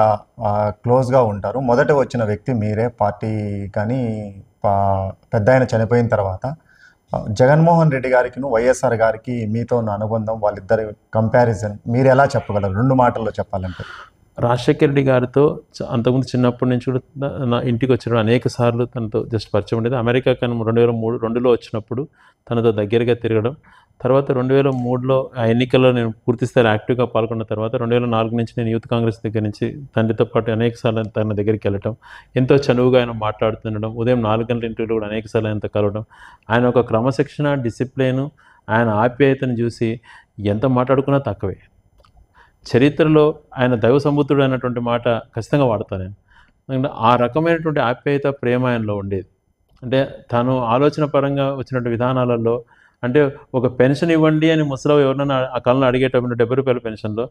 క్లోజ్గా ఉంటారు. మొదట వచ్చిన వ్యక్తి మీరే పార్టీ. కానీ పెద్ద ఆయన చనిపోయిన తర్వాత జగన్మోహన్ రెడ్డి గారికి వైఎస్ఆర్ గారికి మీతో ఉన్న అనుబంధం, వాళ్ళిద్దరి కంపారిజన్ మీరు ఎలా చెప్పగలరు 2 మాటల్లో చెప్పాలంటే? రాజశేఖర రెడ్డి గారితో అంతకుముందు చిన్నప్పటి నుంచి కూడా నా ఇంటికి వచ్చినప్పుడు అనేక సార్లు తనతో జస్ట్ పరిచయం ఉండేది. అమెరికా కానీ 2002లో వచ్చినప్పుడు తనతో దగ్గరగా తిరగడం, తర్వాత 2003లో ఆ ఎన్నికల్లో నేను పూర్తిస్థాయి యాక్టివ్గా పాల్గొన్న తర్వాత 2004 నుంచి నేను యూత్ కాంగ్రెస్ దగ్గర నుంచి తండ్రితో పాటు అనేక సార్లు తన దగ్గరికి వెళ్ళటం, ఎంతో చనువుగా ఆయన మాట్లాడుతుండడం, ఉదయం 4 గంటల ఇంటర్వ్యూలో కూడా అనేక సార్లు ఆయనతో కలవడం, ఆయన ఒక క్రమశిక్షణ, డిసిప్లిన్, ఆయన ఆప్యాయతను చూసి ఎంత మాట్లాడుకున్నా తక్కువే. చరిత్రలో ఆయన దైవ సంబుద్ధుడు అన్నటువంటి మాట ఖచ్చితంగా వాడతాను నేను. ఆ రకమైనటువంటి ఆప్యాయత, ప్రేమ ఆయనలో ఉండేది. అంటే తను ఆలోచన పరంగా వచ్చినటువంటి విధానాలలో, అంటే ఒక పెన్షన్ ఇవ్వండి అని ముసలి ఎవరినైనా ఆ కాలంలో అడిగేటప్పుడు 70 రూపాయల పెన్షన్లో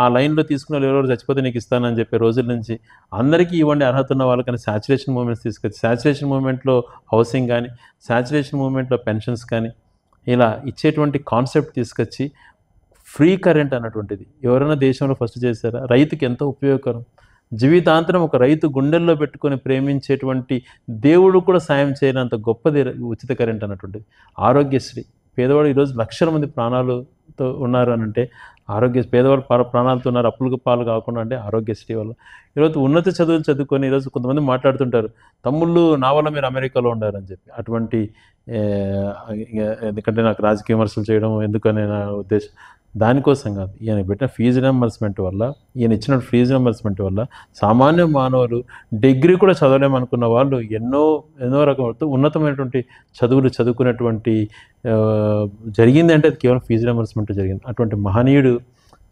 ఆ లైన్లో తీసుకున్న ఎవరెవరు చచ్చిపోతే నీకు ఇస్తానని చెప్పే రోజుల నుంచి అందరికీ ఇవ్వండి అర్హత ఉన్న వాళ్ళకని శాచురేషన్ మూమెంట్స్ తీసుకొచ్చి, శాచురేషన్ మూమెంట్లో హౌసింగ్ కానీ, శాచురేషన్ మూమెంట్లో పెన్షన్స్ కానీ ఇలా ఇచ్చేటువంటి కాన్సెప్ట్ తీసుకొచ్చి ఫ్రీ కరెంట్ అన్నటువంటిది ఎవరైనా దేశంలో ఫస్ట్ చేశారా? రైతుకి ఎంతో ఉపయోగకరం. జీవితాంతరం ఒక రైతు గుండెల్లో పెట్టుకొని ప్రేమించేటువంటి దేవుడు కూడా సాయం చేయనంత గొప్పది ఉచిత కరెంట్ అన్నటువంటిది. ఆరోగ్యశ్రీ, పేదవాడు ఈరోజు లక్షల మంది ప్రాణాలతో ఉన్నారు అని అంటే పేదవాడు ప్రాణాలతో ఉన్నారు అప్పులకు పాలు కాకుండా అంటే ఆరోగ్యశ్రీ వల్ల. ఈరోజు ఉన్నత చదువులు చదువుకొని ఈరోజు కొంతమంది మాట్లాడుతుంటారు, తమ్ముళ్ళు నా వల్ల మీరు అమెరికాలో ఉండారని చెప్పి. అటువంటి ఎందుకంటే నాకు రాజకీయ విమర్శలు చేయడం ఎందుకనే నా ఉద్దేశం. దానికోసం కాదు, ఈయన పెట్టిన ఫీజు రియంబర్స్మెంట్ వల్ల, ఈయన ఇచ్చిన ఫీజు రియంబర్స్మెంట్ వల్ల సామాన్య మానవులు డిగ్రీ కూడా చదవలేమనుకున్న వాళ్ళు ఎన్నో రకమైన ఉన్నతమైనటువంటి చదువులు చదువుకునేటువంటి జరిగింది అంటే అది కేవలం ఫీజు రియంబర్స్మెంట్ జరిగింది. అటువంటి మహనీయుడు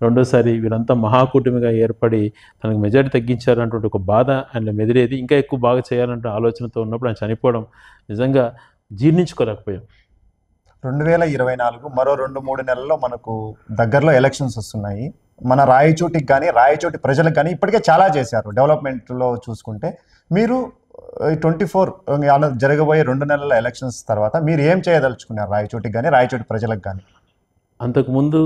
రెండోసారి వీళ్ళంతా మహాకూటమిగా ఏర్పడి తనకు మెజారిటీ తగ్గించారు అన్నటువంటి ఒక బాధ ఆయనలో మెదిలేది. ఇంకా ఎక్కువ బాగా చేయాలంటే ఆలోచనతో ఉన్నప్పుడు ఆయన చనిపోవడం నిజంగా జీర్ణించుకోలేకపోయాం. 2024 మరో 2-3 నెలల్లో మనకు దగ్గరలో ఎలక్షన్స్ వస్తున్నాయి. మన రాయచోటికి కానీ రాయచోటి ప్రజలకు కానీ ఇప్పటికే చాలా చేశారు డెవలప్మెంట్లో చూసుకుంటే. మీరు 24 జరగబోయే 2 నెలల ఎలక్షన్స్ తర్వాత మీరు ఏం చేయదలుచుకున్నారు రాయచోటికి కానీ రాయచోటి ప్రజలకు కానీ? అంతకుముందు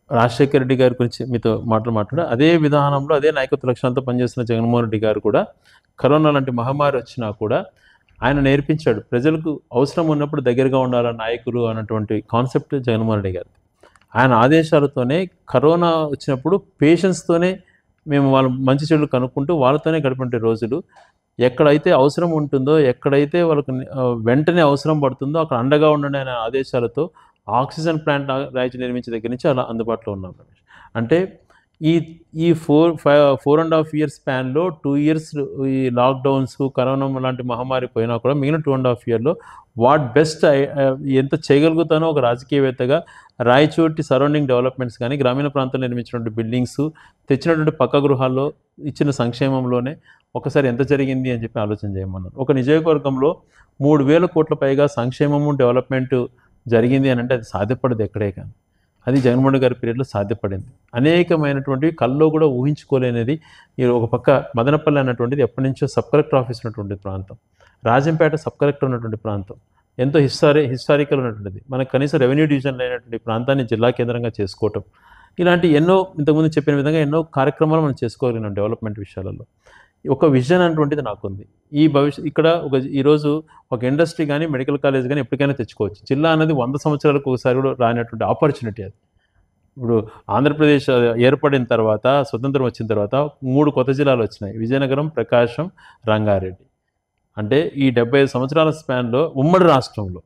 రాజశేఖర రెడ్డి గారి గురించి మీతో మాట్లాడు అదే విధానంలో అదే నాయకత్వ లక్షణాలతో పనిచేస్తున్న జగన్మోహన్ రెడ్డి గారు కూడా కరోనా లాంటి మహమ్మారి వచ్చినా కూడా ఆయన నేర్పించాడు, ప్రజలకు అవసరం ఉన్నప్పుడు దగ్గరగా ఉండాలన్న నాయకులు అన్నటువంటి కాన్సెప్ట్ జగన్మోహన్ రెడ్డి గారు. ఆయన ఆదేశాలతోనే కరోనా వచ్చినప్పుడు పేషెంట్స్తోనే మేము వాళ్ళ మంచి చెడులు కనుక్కుంటూ వాళ్ళతోనే గడిపే రోజులు. ఎక్కడైతే అవసరం ఉంటుందో, ఎక్కడైతే వాళ్ళకు వెంటనే అవసరం పడుతుందో అక్కడ అండగా ఉండండి అనే ఆదేశాలతో ఆక్సిజన్ ప్లాంట్ రాయచూరు నిర్మించే దగ్గర నుంచి అలా అందుబాటులో ఉన్నాం. అంటే ఈ 4.5 years స్పాన్లో 2 years ఈ లాక్డౌన్స్, కరోనా లాంటి మహమ్మారి పోయినా కూడా మిగిలిన 2.5 yearsలో వాట్ బెస్ట్ ఎంత చేయగలుగుతానో ఒక రాజకీయవేత్తగా రాయచోటి సరౌండింగ్ డెవలప్మెంట్స్ కానీ, గ్రామీణ ప్రాంతాల్లో నిర్మించినటువంటి బిల్డింగ్స్, తెచ్చినటువంటి పక్క గృహాల్లో ఇచ్చిన సంక్షేమంలోనే ఒకసారి ఎంత జరిగింది అని చెప్పి ఆలోచన చేయమన్నారు. ఒక నియోజకవర్గంలో 3,000 కోట్ల పైగా సంక్షేమము, డెవలప్మెంట్ జరిగింది అని అంటే అది సాధ్యపడదు ఎక్కడే కానీ. అది జగన్మోహన్ గారి పీరియడ్లో సాధ్యపడింది. అనేకమైనటువంటివి కల్లో కూడా ఊహించుకోలేనిది. ఈ ఒక పక్క మదనపల్లి అన్నటువంటిది ఎప్పటి నుంచో సబ్ కలెక్టర్ ఆఫీస్ ఉన్నటువంటి ప్రాంతం, రాజంపేట సబ్ కలెక్టర్ ఉన్నటువంటి ప్రాంతం, ఎంతో హిస్టారికల్ ఉన్నటువంటిది. మనకు కనీసం రెవెన్యూ డివిజన్ అయినటువంటి ప్రాంతాన్ని జిల్లా కేంద్రంగా చేసుకోవటం, ఇలాంటి ఎన్నో ఇంతకుముందు చెప్పిన విధంగా ఎన్నో కార్యక్రమాలు మనం చేసుకోగలిగినాం డెవలప్మెంట్ విషయాలలో. ఒక విజన్ అనేటువంటిది నాకుంది. ఈ ఇక్కడ ఈరోజు ఒక ఇండస్ట్రీ కానీ మెడికల్ కాలేజ్ కానీ ఎప్పటికైనా తెచ్చుకోవచ్చు. జిల్లా అనేది 100 సంవత్సరాలకు ఒకసారి కూడా రానటువంటి ఆపర్చునిటీ అది. ఇప్పుడు ఆంధ్రప్రదేశ్ ఏర్పడిన తర్వాత, స్వతంత్రం వచ్చిన తర్వాత 3 కొత్త జిల్లాలు వచ్చినాయి: విజయనగరం, ప్రకాశం, రంగారెడ్డి. అంటే ఈ 75 సంవత్సరాల స్పాన్లో ఉమ్మడి రాష్ట్రంలో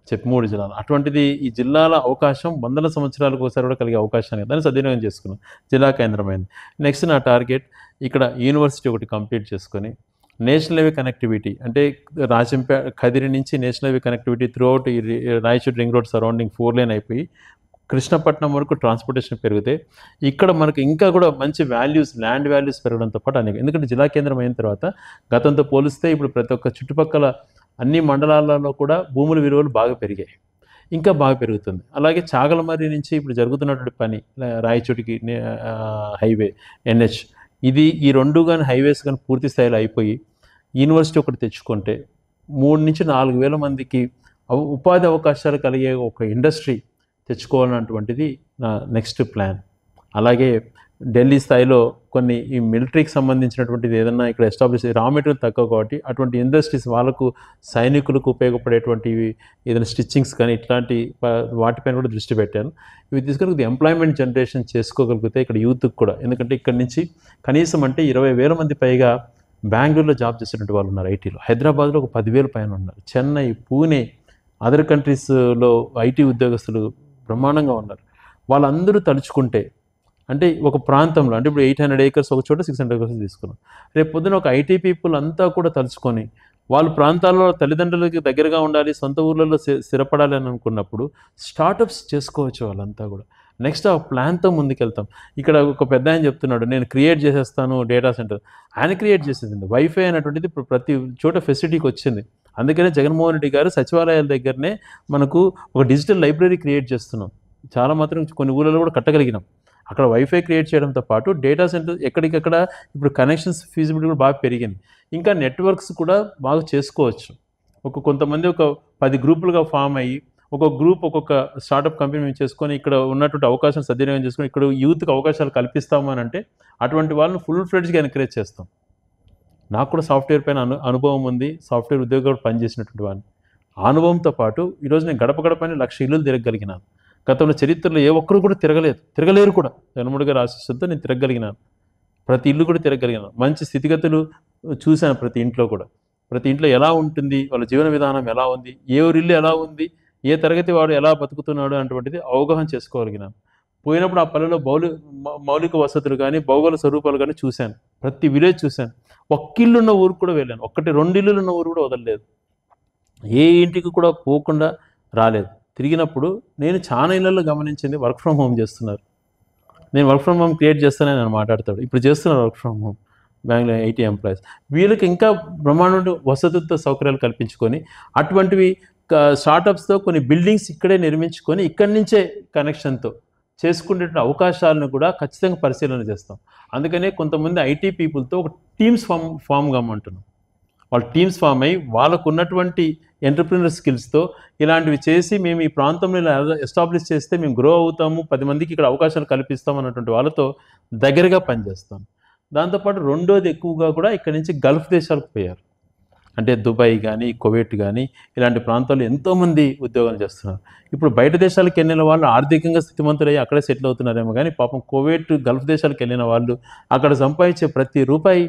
3 జిల్లాలు. అటువంటిది ఈ జిల్లాల అవకాశం 100 సంవత్సరాలకు ఒకసారి కూడా కలిగే అవకాశాన్ని దాన్ని సద్వినియోగం చేసుకున్నాం. జిల్లా కేంద్రమైంది. నెక్స్ట్ నా టార్గెట్ ఇక్కడ యూనివర్సిటీ ఒకటి కంప్లీట్ చేసుకొని నేషనల్ హైవే కనెక్టివిటీ, అంటే కదిరి నుంచి national highway connectivity throughout ఈ Raichur ring road surrounding 4 lane అయిపోయి కృష్ణపట్నం వరకు ట్రాన్స్పోర్టేషన్ పెరిగితే ఇక్కడ మనకు ఇంకా కూడా మంచి వాల్యూస్, ల్యాండ్ వాల్యూస్ పెరగడంతో పాటు అనేక, ఎందుకంటే జిల్లా కేంద్రం అయిన తర్వాత గతంతో పోలిస్తే ఇప్పుడు ప్రతి ఒక్క చుట్టుపక్కల అన్ని మండలాలలో కూడా భూముల విలువలు బాగా పెరిగాయి, ఇంకా బాగా పెరుగుతుంది. అలాగే చాగలమర్రి నుంచి ఇప్పుడు జరుగుతున్నటువంటి పని రాయచోటికి హైవే NH, ఈ 2 కానీ హైవేస్ కానీ పూర్తి స్థాయిలో అయిపోయి యూనివర్సిటీ ఒకటి తెచ్చుకుంటే 3 నుంచి 4 వేల మందికి ఉపాధి అవకాశాలు కలిగే ఒక ఇండస్ట్రీ తెచ్చుకోవాలన్నటువంటిది నా నెక్స్ట్ ప్లాన్. అలాగే ఢిల్లీ స్థాయిలో కొన్ని ఈ మిలిటరీకి సంబంధించినటువంటిది ఏదన్నా ఇక్కడ ఎస్టాబ్లిష్, రా మెటీరియల్ తక్కువ కాబట్టి అటువంటి ఇండస్ట్రీస్ వాళ్ళకు సైనికులకు ఉపయోగపడేటువంటివి ఏదైనా స్టిచ్చింగ్స్ కానీ ఇట్లాంటి వాటిపైన కూడా దృష్టి పెట్టాను. ఇవి తీసుకొని ఎంప్లాయ్మెంట్ జనరేషన్ చేసుకోగలిగితే ఇక్కడ యూత్కి కూడా, ఎందుకంటే ఇక్కడ నుంచి కనీసం అంటే 20,000 మంది పైగా బెంగళూరులో జాబ్ చేసేటువంటి వాళ్ళు ఉన్నారు ఐటీలో, హైదరాబాద్లో ఒక 10,000 పైన ఉన్నారు, చెన్నై, పూణే, అదర్ కంట్రీస్లో ఐటీ ఉద్యోగస్తులు బ్రహ్మాండంగా ఉన్నారు. వాళ్ళందరూ తలుచుకుంటే, అంటే ఒక ప్రాంతంలో, అంటే ఇప్పుడు 800 acres ఒక చోట 600 acres తీసుకున్నాం. రేపు పొద్దున ఒక ఐటీ పీపుల్ అంతా కూడా తలుచుకొని వాళ్ళ ప్రాంతాల్లో తల్లిదండ్రులకి దగ్గరగా ఉండాలి, సొంత ఊళ్ళలో స్థిరపడాలి అని అనుకున్నప్పుడు స్టార్టప్స్ చేసుకోవచ్చు వాళ్ళంతా కూడా. నెక్స్ట్ ఆ ప్లాన్తో ముందుకెళ్తాం. ఇక్కడ ఒక పెద్ద ఆయన చెప్తున్నాడు, నేను క్రియేట్ చేసేస్తాను డేటా సెంటర్. ఆయన క్రియేట్ చేసేది వైఫై అనేటువంటిది ఇప్పుడు ప్రతి చోట ఫెసిలిటీకి వచ్చింది. అందుకనే జగన్మోహన్ రెడ్డి గారు సచివాలయాల దగ్గరనే మనకు ఒక డిజిటల్ లైబ్రరీ క్రియేట్ చేస్తున్నాం. చాలా మాత్రం కొన్ని ఊళ్ళలో కూడా కట్టగలిగినాం. అక్కడ వైఫై క్రియేట్ చేయడంతో పాటు డేటా సెంటర్ ఎక్కడికక్కడ ఇప్పుడు కనెక్షన్స్ ఫీజిబిలిటీ కూడా బాగా పెరిగింది. ఇంకా నెట్వర్క్స్ కూడా బాగా చేసుకోవచ్చు. కొంతమంది ఒక 10 గ్రూపులుగా ఫామ్ అయ్యి ఒక్కొక్క గ్రూప్ ఒక్కొక్క స్టార్టప్ కంపెనీ మేము చేసుకొని ఇక్కడ ఉన్నటువంటి అవకాశాలు సద్వినియోగం చేసుకొని ఇక్కడ యూత్కి అవకాశాలు కల్పిస్తాము అని అంటే అటువంటి వాళ్ళని ఫుల్ ఫ్లెడ్జ్గా ఎంకరేజ్ చేస్తాం. నాకు కూడా సాఫ్ట్వేర్ పైన అనుభవం ఉంది, సాఫ్ట్వేర్ ఉద్యోగాలు పనిచేసినటువంటి వాడిని. ఆ అనుభవంతో పాటు ఈరోజు నేను గడప గడపని 1,00,000 ఇల్లులు తిరగలిగినాను. గతంలో చరిత్రలో ఏ ఒక్కరు కూడా తిరగలేరు కూడా. జగన్మోహన్ గారి ఆశీస్సులతో నేను తిరగలిగినాను. ప్రతి ఇల్లు కూడా తిరగలిగినాను. మంచి స్థితిగతులు చూశాను ప్రతి ఇంట్లో కూడా. ప్రతి ఇంట్లో ఎలా ఉంటుంది, వాళ్ళ జీవన విధానం ఎలా ఉంది, ఏ ఊరిల్లు ఎలా ఉంది, ఏ తరగతి వాడు ఎలా బతుకుతున్నాడు అటువంటిది అవగాహన చేసుకోగలిగినాను. పోయినప్పుడు ఆ పల్లెలో మౌలిక వసతులు కానీ భౌగోళిక స్వరూపాలు కానీ చూశాను. ప్రతి విలేజ్ చూశాను. ఇల్లు ఉన్న ఊరు కూడా వెళ్ళాను. 1-2 ఇల్లులు ఉన్న ఊరు కూడా వదలలేదు. ఏ ఇంటికి కూడా పోకుండా రాలేదు. తిరిగినప్పుడు నేను చాలా ఇళ్లలో గమనించింది వర్క్ ఫ్రమ్ హోమ్ చేస్తున్నారు. నేను వర్క్ ఫ్రమ్ హోమ్ క్రియేట్ చేస్తానని నేను మాట్లాడతాడు. ఇప్పుడు చేస్తున్నారు work from home Bengaluru IT employees. వీళ్ళకి ఇంకా బ్రహ్మాండ వసతులతో సౌకర్యాలు కల్పించుకొని అటువంటివి స్టార్టప్స్తో కొన్ని బిల్డింగ్స్ ఇక్కడే నిర్మించుకొని ఇక్కడి నుంచే కనెక్షన్తో చేసుకునే అవకాశాలను కూడా ఖచ్చితంగా పరిశీలన చేస్తాం. అందుకనే కొంతమంది ఐటీ పీపుల్తో ఒక టీమ్స్ ఫామ్ కామంటున్నాం. వాళ్ళు టీమ్స్ ఫామ్ అయ్యి వాళ్ళకు ఉన్నటువంటి ఎంటర్ప్రినర్ స్కిల్స్తో ఇలాంటివి చేసి మేము ఈ ప్రాంతంలో ఇలా ఎస్టాబ్లిష్ చేస్తే మేము గ్రో అవుతాము, 10 మందికి ఇక్కడ అవకాశాలు కల్పిస్తాం అన్నటువంటి వాళ్ళతో దగ్గరగా పనిచేస్తాం. దాంతోపాటు రెండోది ఎక్కువగా కూడా ఇక్కడి నుంచి గల్ఫ్ దేశాలకు పోయారు. అంటే దుబాయ్ కానీ కువైట్ కానీ ఇలాంటి ప్రాంతాల్లో ఎంతోమంది ఉద్యోగాలు చేస్తున్నారు. ఇప్పుడు బయట దేశాలకు వెళ్ళిన వాళ్ళు ఆర్థికంగా స్థితిమంతులయ్యి అక్కడే సెటిల్ అవుతున్నారేమో కానీ పాపం కువైట్ గల్ఫ్ దేశాలకు వెళ్ళిన వాళ్ళు అక్కడ సంపాదించే ప్రతి రూపాయి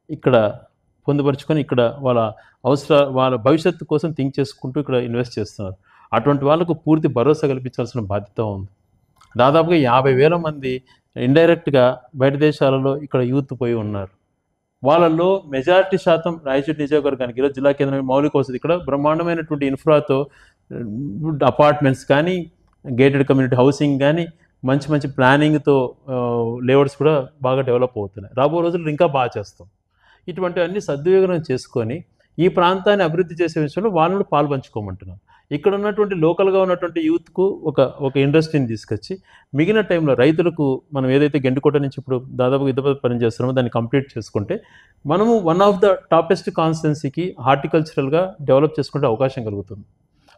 ఇక్కడ పొందుపరుచుకొని ఇక్కడ వాళ్ళ భవిష్యత్తు కోసం థింక్ చేసుకుంటూ ఇక్కడ ఇన్వెస్ట్ చేస్తున్నారు. అటువంటి వాళ్ళకు పూర్తి భరోసా కల్పించాల్సిన బాధ్యత ఉంది. దాదాపుగా 50,000 మంది ఇండైరెక్ట్గా బయట దేశాలలో ఇక్కడ యూత్ పోయి ఉన్నారు. వాళ్ళల్లో మెజారిటీ శాతం రాయచూరు నియోజకవర్గానికి ఈరోజు జిల్లా కేంద్రం మౌలిక వసతి ఇక్కడ బ్రహ్మాండమైనటువంటి ఇన్ఫ్రాతో అపార్ట్మెంట్స్ కానీ గేటెడ్ కమ్యూనిటీ హౌసింగ్ కానీ మంచి మంచి ప్లానింగ్తో లేఅవుట్స్ కూడా బాగా డెవలప్ అవుతున్నాయి. రాబో రోజుల్లో ఇంకా బాగా చేస్తాం. ఇటువంటివన్నీ సద్వినియోగం చేసుకొని ఈ ప్రాంతాన్ని అభివృద్ధి చేసే విషయంలో వాళ్ళని పాల్పంచుకోమంటున్నాం. ఇక్కడ ఉన్నటువంటి లోకల్గా ఉన్నటువంటి యూత్కు ఒక ఇండస్ట్రీని తీసుకొచ్చి మిగిలిన టైంలో రైతులకు మనం ఏదైతే గెంటుకోట నుంచి ఇప్పుడు దాదాపు యుద్ధ పని చేస్తున్నామో దాన్ని కంప్లీట్ చేసుకుంటే మనము వన్ ఆఫ్ ద టాపెస్ట్ కాన్స్టిట్యున్సీకి హార్టికల్చరల్గా డెవలప్ చేసుకుంటే అవకాశం కలుగుతుంది.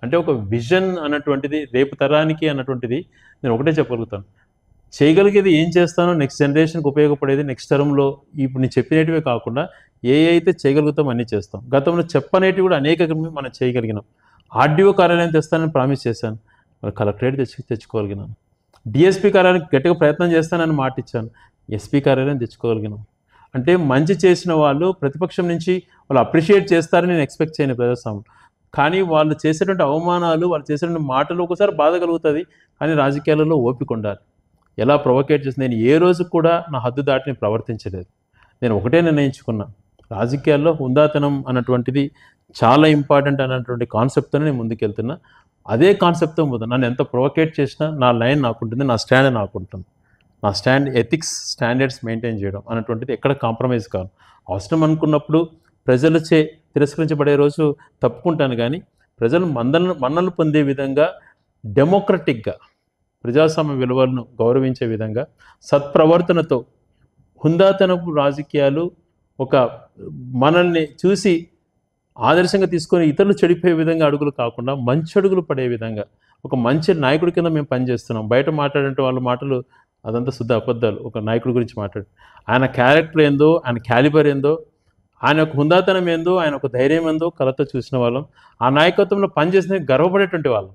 అంటే ఒక విజన్ అన్నటువంటిది రేపు తరానికి అన్నటువంటిది నేను ఒకటే చెప్పగలుగుతాను. చేయగలిగేది ఏం చేస్తానో నెక్స్ట్ జనరేషన్కి ఉపయోగపడేది నెక్స్ట్ టర్మ్లో ఇప్పుడు నేను చెప్పినటివే కాకుండా ఏ అయితే చేయగలుగుతాం అన్నీ చేస్తాం. గతంలో చెప్పనేటివి కూడా అనేక మనం చేయగలిగినాం. ఆర్డీఓ కార్యాలయం తెస్తానని ప్రామిస్ చేశాను, కలెక్టరేట్ తెచ్చుకోగలిగినాను. డిఎస్పీ కార్యాలయం గట్టిగా ప్రయత్నం చేస్తానని మాట ఇచ్చాను, ఎస్పీ కార్యాలయం తెచ్చుకోగలిగినాం. అంటే మంచి చేసిన వాళ్ళు ప్రతిపక్షం నుంచి వాళ్ళు అప్రిషియేట్ చేస్తారని నేను ఎక్స్పెక్ట్ చేయను ప్రజాస్వామ్యం. కానీ వాళ్ళు చేసేటువంటి అవమానాలు, వాళ్ళు చేసేటువంటి మాటలు ఒకసారి బాధ కలుగుతుంది. కానీ రాజకీయాలలో ఓపిక ఉండాలి. ఎలా ప్రొవోకేట్ చేసి నేను ఏ రోజు కూడా నా హద్దు దాటిని ప్రవర్తించలేదు. నేను ఒకటే నిర్ణయించుకున్నా, రాజకీయాల్లో హుందాతనం అన్నటువంటిది చాలా ఇంపార్టెంట్ అన్నటువంటి కాన్సెప్ట్తోనే నేను ముందుకెళ్తున్నా. అదే కాన్సెప్ట్తో ముందు నన్ను ఎంత ప్రొవోకేట్ చేసినా నా లైన్ నాకుంటుంది, నా స్టాండ్ నాకుంటుంది. నా స్టాండ్ ఎథిక్స్ స్టాండర్డ్స్ మెయింటైన్ చేయడం అన్నటువంటిది ఎక్కడ కాంప్రమైజ్ కాదు. అవసరం అనుకున్నప్పుడు ప్రజలచే తిరస్కరించబడే రోజు తప్పుకుంటాను, కానీ ప్రజలు మన్నలు పొందే విధంగా డెమోక్రటిక్గా ప్రజాస్వామ్య విలువలను గౌరవించే విధంగా సత్ప్రవర్తనతో హుందాతనపు రాజకీయాలు ఒక మనల్ని చూసి ఆదర్శంగా తీసుకొని ఇతరులు చెడిపోయే విధంగా అడుగులు కాకుండా మంచి అడుగులు పడే విధంగా ఒక మంచి నాయకుడి కింద మేము పనిచేస్తున్నాం. బయట మాట్లాడే వాళ్ళ మాటలు అదంతా శుద్ధ అబద్ధాలు. ఒక నాయకుడి గురించి మాట్లాడు, ఆయన క్యారెక్టర్ ఏందో, ఆయన క్యాలిబర్ ఏందో, ఆయన ఒక హుందాతనం ఏందో, ఆయన ఒక ధైర్యం ఏందో కళతో చూసిన వాళ్ళం. ఆ నాయకత్వంలో పనిచేసిన గర్వపడేటువంటి వాళ్ళం,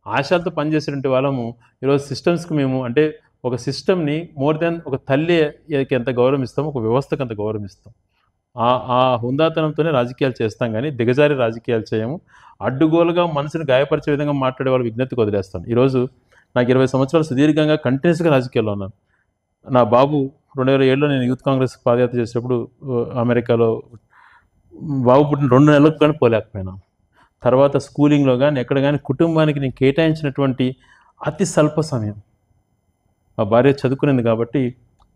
ఆశలతో పనిచేసేటువంటి వాళ్ళము. ఈరోజు సిస్టమ్స్కి మేము అంటే ఒక సిస్టమ్ని మోర్ దెన్ ఒక తల్లికి ఎంత గౌరవం ఇస్తామో ఒక వ్యవస్థకు అంత గౌరవం ఇస్తాం. ఆ హుందాతనంతోనే రాజకీయాలు చేస్తాం, కానీ దిగజారి రాజకీయాలు చేయము. అడ్డుగోలుగా మనసుని గాయపరిచే విధంగా మాట్లాడే వాళ్ళ విజ్ఞప్తికి వదిలేస్తాను. ఈరోజు నాకు 20 సంవత్సరాలు సుదీర్ఘంగా కంటిన్యూస్గా రాజకీయాల్లో ఉన్నాను. నా బాబు 2007లో నేను యూత్ కాంగ్రెస్ పాదయాత్ర చేసేటప్పుడు అమెరికాలో బాబు పుట్టిన 2 నెలలకు కానీ పోలేకపోయినాను. తర్వాత స్కూలింగ్లో కానీ ఎక్కడ కానీ కుటుంబానికి నేను కేటాయించినటువంటి అతి స్వల్ప సమయం. మా భార్య చదువుకునేది కాబట్టి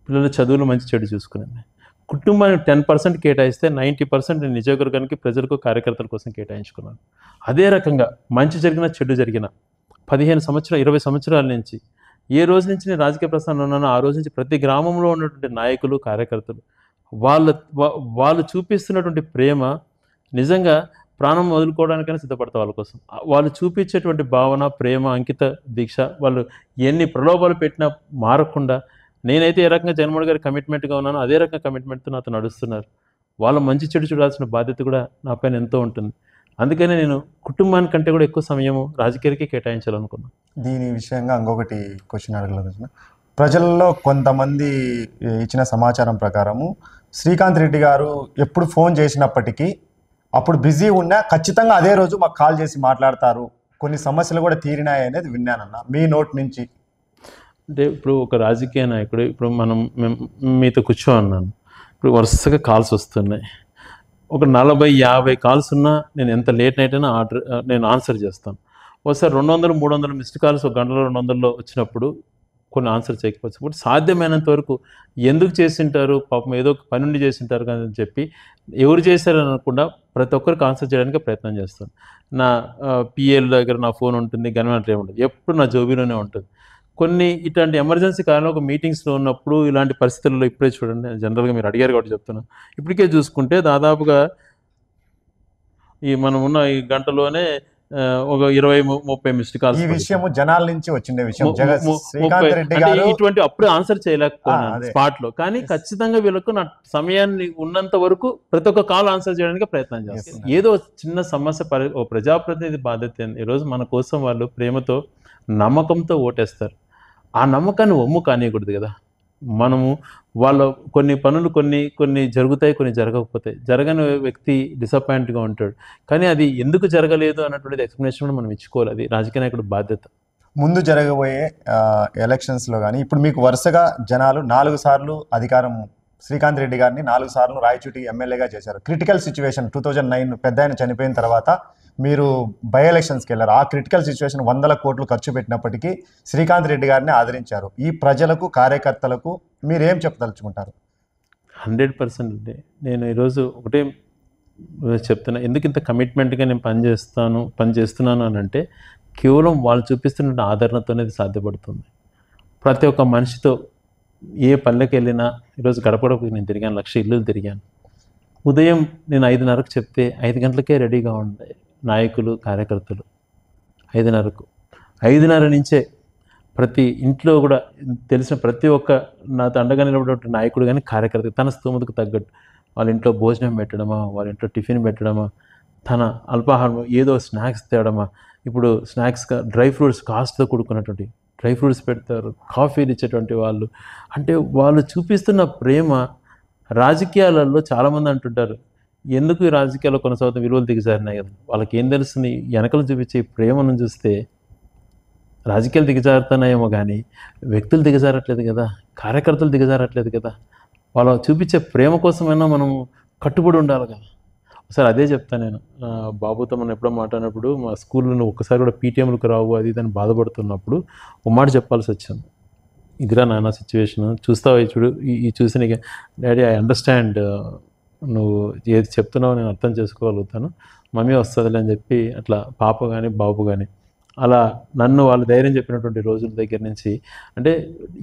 పిల్లల చదువులు మంచి చెడు చూసుకునేది. కుటుంబానికి 10% కేటాయిస్తే 90% నేను నిజవర్గానికి, ప్రజలకు, కార్యకర్తల కోసం కేటాయించుకున్నాను. అదే రకంగా మంచి జరిగిన చెడు జరిగిన 15 సంవత్సరాలు 20 సంవత్సరాల నుంచి ఏ రోజు నుంచి నేను రాజకీయ ప్రస్థానంలో ఉన్నానో ఆ రోజు నుంచి ప్రతి గ్రామంలో ఉన్నటువంటి నాయకులు, కార్యకర్తలు వాళ్ళు చూపిస్తున్నటువంటి ప్రేమ నిజంగా ప్రాణం వదులుకోవడానికైనా సిద్ధపడతా వాళ్ళ కోసం. వాళ్ళు చూపించేటువంటి భావన, ప్రేమ, అంకిత దీక్ష, వాళ్ళు ఎన్ని ప్రలోభాలు పెట్టినా మారకుండా నేనైతే ఏ రకంగా జగన్మోహన్ గారి కమిట్మెంట్గా ఉన్నానో అదే రకంగా కమిట్మెంట్తో నాతో నడుస్తున్నారు. వాళ్ళ మంచి చెడు చూడాల్సిన బాధ్యత కూడా నా పైన ఎంతో ఉంటుంది. అందుకనే నేను కుటుంబానికంటే కూడా ఎక్కువ సమయము రాజకీయాలకే కేటాయించాలనుకున్నాను. దీని విషయంగా ఇంకొకటి క్వశ్చన్ అడగలేదు. ప్రజల్లో కొంతమంది ఇచ్చిన సమాచారం ప్రకారము శ్రీకాంత్ రెడ్డి గారు ఎప్పుడు ఫోన్ చేసినప్పటికీ అప్పుడు బిజీ ఉన్నా ఖచ్చితంగా అదే రోజు మాకు కాల్ చేసి మాట్లాడతారు, కొన్ని సమస్యలు కూడా తీరినాయి అనేది విన్నానన్న మీ నోట్ నుంచి. అంటే ఇప్పుడు ఒక రాజకీయ నాయకుడు, ఇప్పుడు మేము మీతో కూర్చో అన్నాను, ఇప్పుడు వరుసగా కాల్స్ వస్తున్నాయి. ఒక 40-50 కాల్స్ ఉన్నా నేను ఎంత లేట్ నైట్ అయినా నేను ఆన్సర్ చేస్తాను. ఒకసారి 200-300 మిస్డ్ కాల్స్ ఒక గంటలో 200లో వచ్చినప్పుడు కొన్ని ఆన్సర్ చేయకపోవచ్చు. ఇప్పుడు సాధ్యమైనంత వరకు ఎందుకు చేసింటారు, పాపం ఏదో ఒక పని నుండి చేసింటారు కానీ అని చెప్పి ఎవరు చేశారని అనకుండా ప్రతి ఒక్కరికి ఆన్సర్ చేయడానికి ప్రయత్నం చేస్తాను. నా పిఏల దగ్గర నా ఫోన్ ఉంటుంది, గన్మెంట్ ఏముంటుంది, ఎప్పుడు నా జోబీలోనే ఉంటుంది. కొన్ని ఇట్లాంటి ఎమర్జెన్సీ కాలంలో ఒక మీటింగ్స్లో ఉన్నప్పుడు ఇలాంటి పరిస్థితుల్లో ఇప్పుడే చూడండి, జనరల్గా మీరు అడిగారు కాబట్టి చెప్తున్నాను. ఇప్పటికే చూసుకుంటే దాదాపుగా మనం ఉన్న ఈ గంటలోనే ఒక 20-30 మిస్డ్ కాల్స్. ఈ విషయం జనాల నుంచి వచ్చిండే విషయం. శ్రీకాంత్ రెడ్డి గారు ఇటువంటి అప్పుడే ఆన్సర్ చేయలేకపోయాను స్పాట్ లో, కానీ ఖచ్చితంగా వీళ్ళకు నా సమయాన్ని ఉన్నంత వరకు ప్రతి ఒక్క కాల్ ఆన్సర్ చేయడానికి ప్రయత్నం చేస్తాను. ఏదో చిన్న సమస్య ఓ ప్రజాప్రతినిధి బాధ్యత. ఈరోజు మన కోసం వాళ్ళు ప్రేమతో, నమ్మకంతో ఓటేస్తారు. ఆ నమ్మకాన్ని ఒమ్ము కానియకూడదు కదా. మనము వాళ్ళ కొన్ని పనులు కొన్ని జరుగుతాయి, కొన్ని జరగకపోతాయి. జరగని వ్యక్తి డిసప్పాయింట్గా ఉంటాడు, కానీ అది ఎందుకు జరగలేదు అన్నటువంటిది ఎక్స్ప్లెనేషన్ కూడా మనం ఇచ్చుకోవాలి. అది రాజకీయ నాయకుడి బాధ్యత. ముందు జరగబోయే ఎలక్షన్స్లో కానీ ఇప్పుడు మీకు వరుసగా జనాలు 4 సార్లు అధికారం, శ్రీకాంత్ రెడ్డి గారిని 4 సార్లు రాయచూటి ఎమ్మెల్యేగా చేశారు. క్రిటికల్ సిచ్యువేషన్ 2009 పెద్ద ఆయన చనిపోయిన తర్వాత మీరు బై ఎలక్షన్స్కి వెళ్ళారు. ఆ క్రిటికల్ సిచ్యువేషన్ 100 కోట్లు ఖర్చు పెట్టినప్పటికీ శ్రీకాంత్ రెడ్డి గారిని ఆదరించారు. ఈ ప్రజలకు, కార్యకర్తలకు మీరేం చెప్పదలుచుకుంటారు? 100% అండి. నేను ఈరోజు ఒకటే చెప్తున్నా, ఎందుకు ఇంత కమిట్మెంట్గా నేను పని చేస్తున్నాను అని అంటే కేవలం వాళ్ళు చూపిస్తున్న ఆదరణతోనే ఇది సాధ్యపడుతుంది. ప్రతి ఒక్క మనిషితో ఏ పల్లెకి వెళ్ళినా, ఈరోజు గడప గడపకి నేను తిరిగాను, 1,00,000 ఇల్లులు తిరిగాను. ఉదయం నేను 5:30కు చెప్తే 5 గంటలకే రెడీగా ఉండే నాయకులు, కార్యకర్తలు. 5:30కు 5:30 నుంచే ప్రతి ఇంట్లో కూడా తెలిసిన ప్రతి ఒక్క నాతో అండగా నిలబడే నాయకుడు కానీ, కార్యకర్త తన స్తోమతకు తగ్గట్టు వాళ్ళ ఇంట్లో భోజనం పెట్టడమా, వాళ్ళ ఇంట్లో టిఫిన్ పెట్టడమా, తన అల్పాహారం ఏదో స్నాక్స్ తేవడమా. ఇప్పుడు స్నాక్స్గా డ్రై ఫ్రూట్స్ కాస్ట్తో కూడుకున్నటువంటి డ్రై ఫ్రూట్స్ పెడతారు, కాఫీలు ఇచ్చేటువంటి వాళ్ళు. అంటే వాళ్ళు చూపిస్తున్న ప్రేమ రాజకీయాలలో చాలామంది అంటుంటారు, ఎందుకు ఈ రాజకీయాల్లో కొనసాగుతున్న విలువలు దిగజారినాయి కదా. వాళ్ళకి ఏం తెలుస్తుంది, వెనకలు చూపించే ఈ ప్రేమను చూస్తే రాజకీయాలు దిగజారుతున్నాయేమో కానీ వ్యక్తులు దిగజారట్లేదు కదా, కార్యకర్తలు దిగజారట్లేదు కదా. వాళ్ళు చూపించే ప్రేమ కోసమైనా మనం కట్టుబడి ఉండాలి కదా. ఒకసారి అదే చెప్తాను నేను, బాబుతో మనం ఎప్పుడో మాట్లాడినప్పుడు, మా స్కూల్లో నువ్వు ఒక్కసారి కూడా పీటీఎంలకు రావు అది ఇదని బాధపడుతున్నప్పుడు ఒక మాట చెప్పాల్సి వచ్చింది. ఇదిరా నాన్న సిచ్యువేషన్, చూస్తావా చూడు, ఈ చూసి నీకు డాడీ ఐ అండర్స్టాండ్, నువ్వు ఏది చెప్తున్నావో నేను అర్థం చేసుకోగలుగుతాను, మమ్మీ వస్తుందిలే అని చెప్పి అట్లా పాప కానీ బాబు కానీ అలా నన్ను వాళ్ళు ధైర్యం చెప్పినటువంటి రోజుల దగ్గర నుంచి. అంటే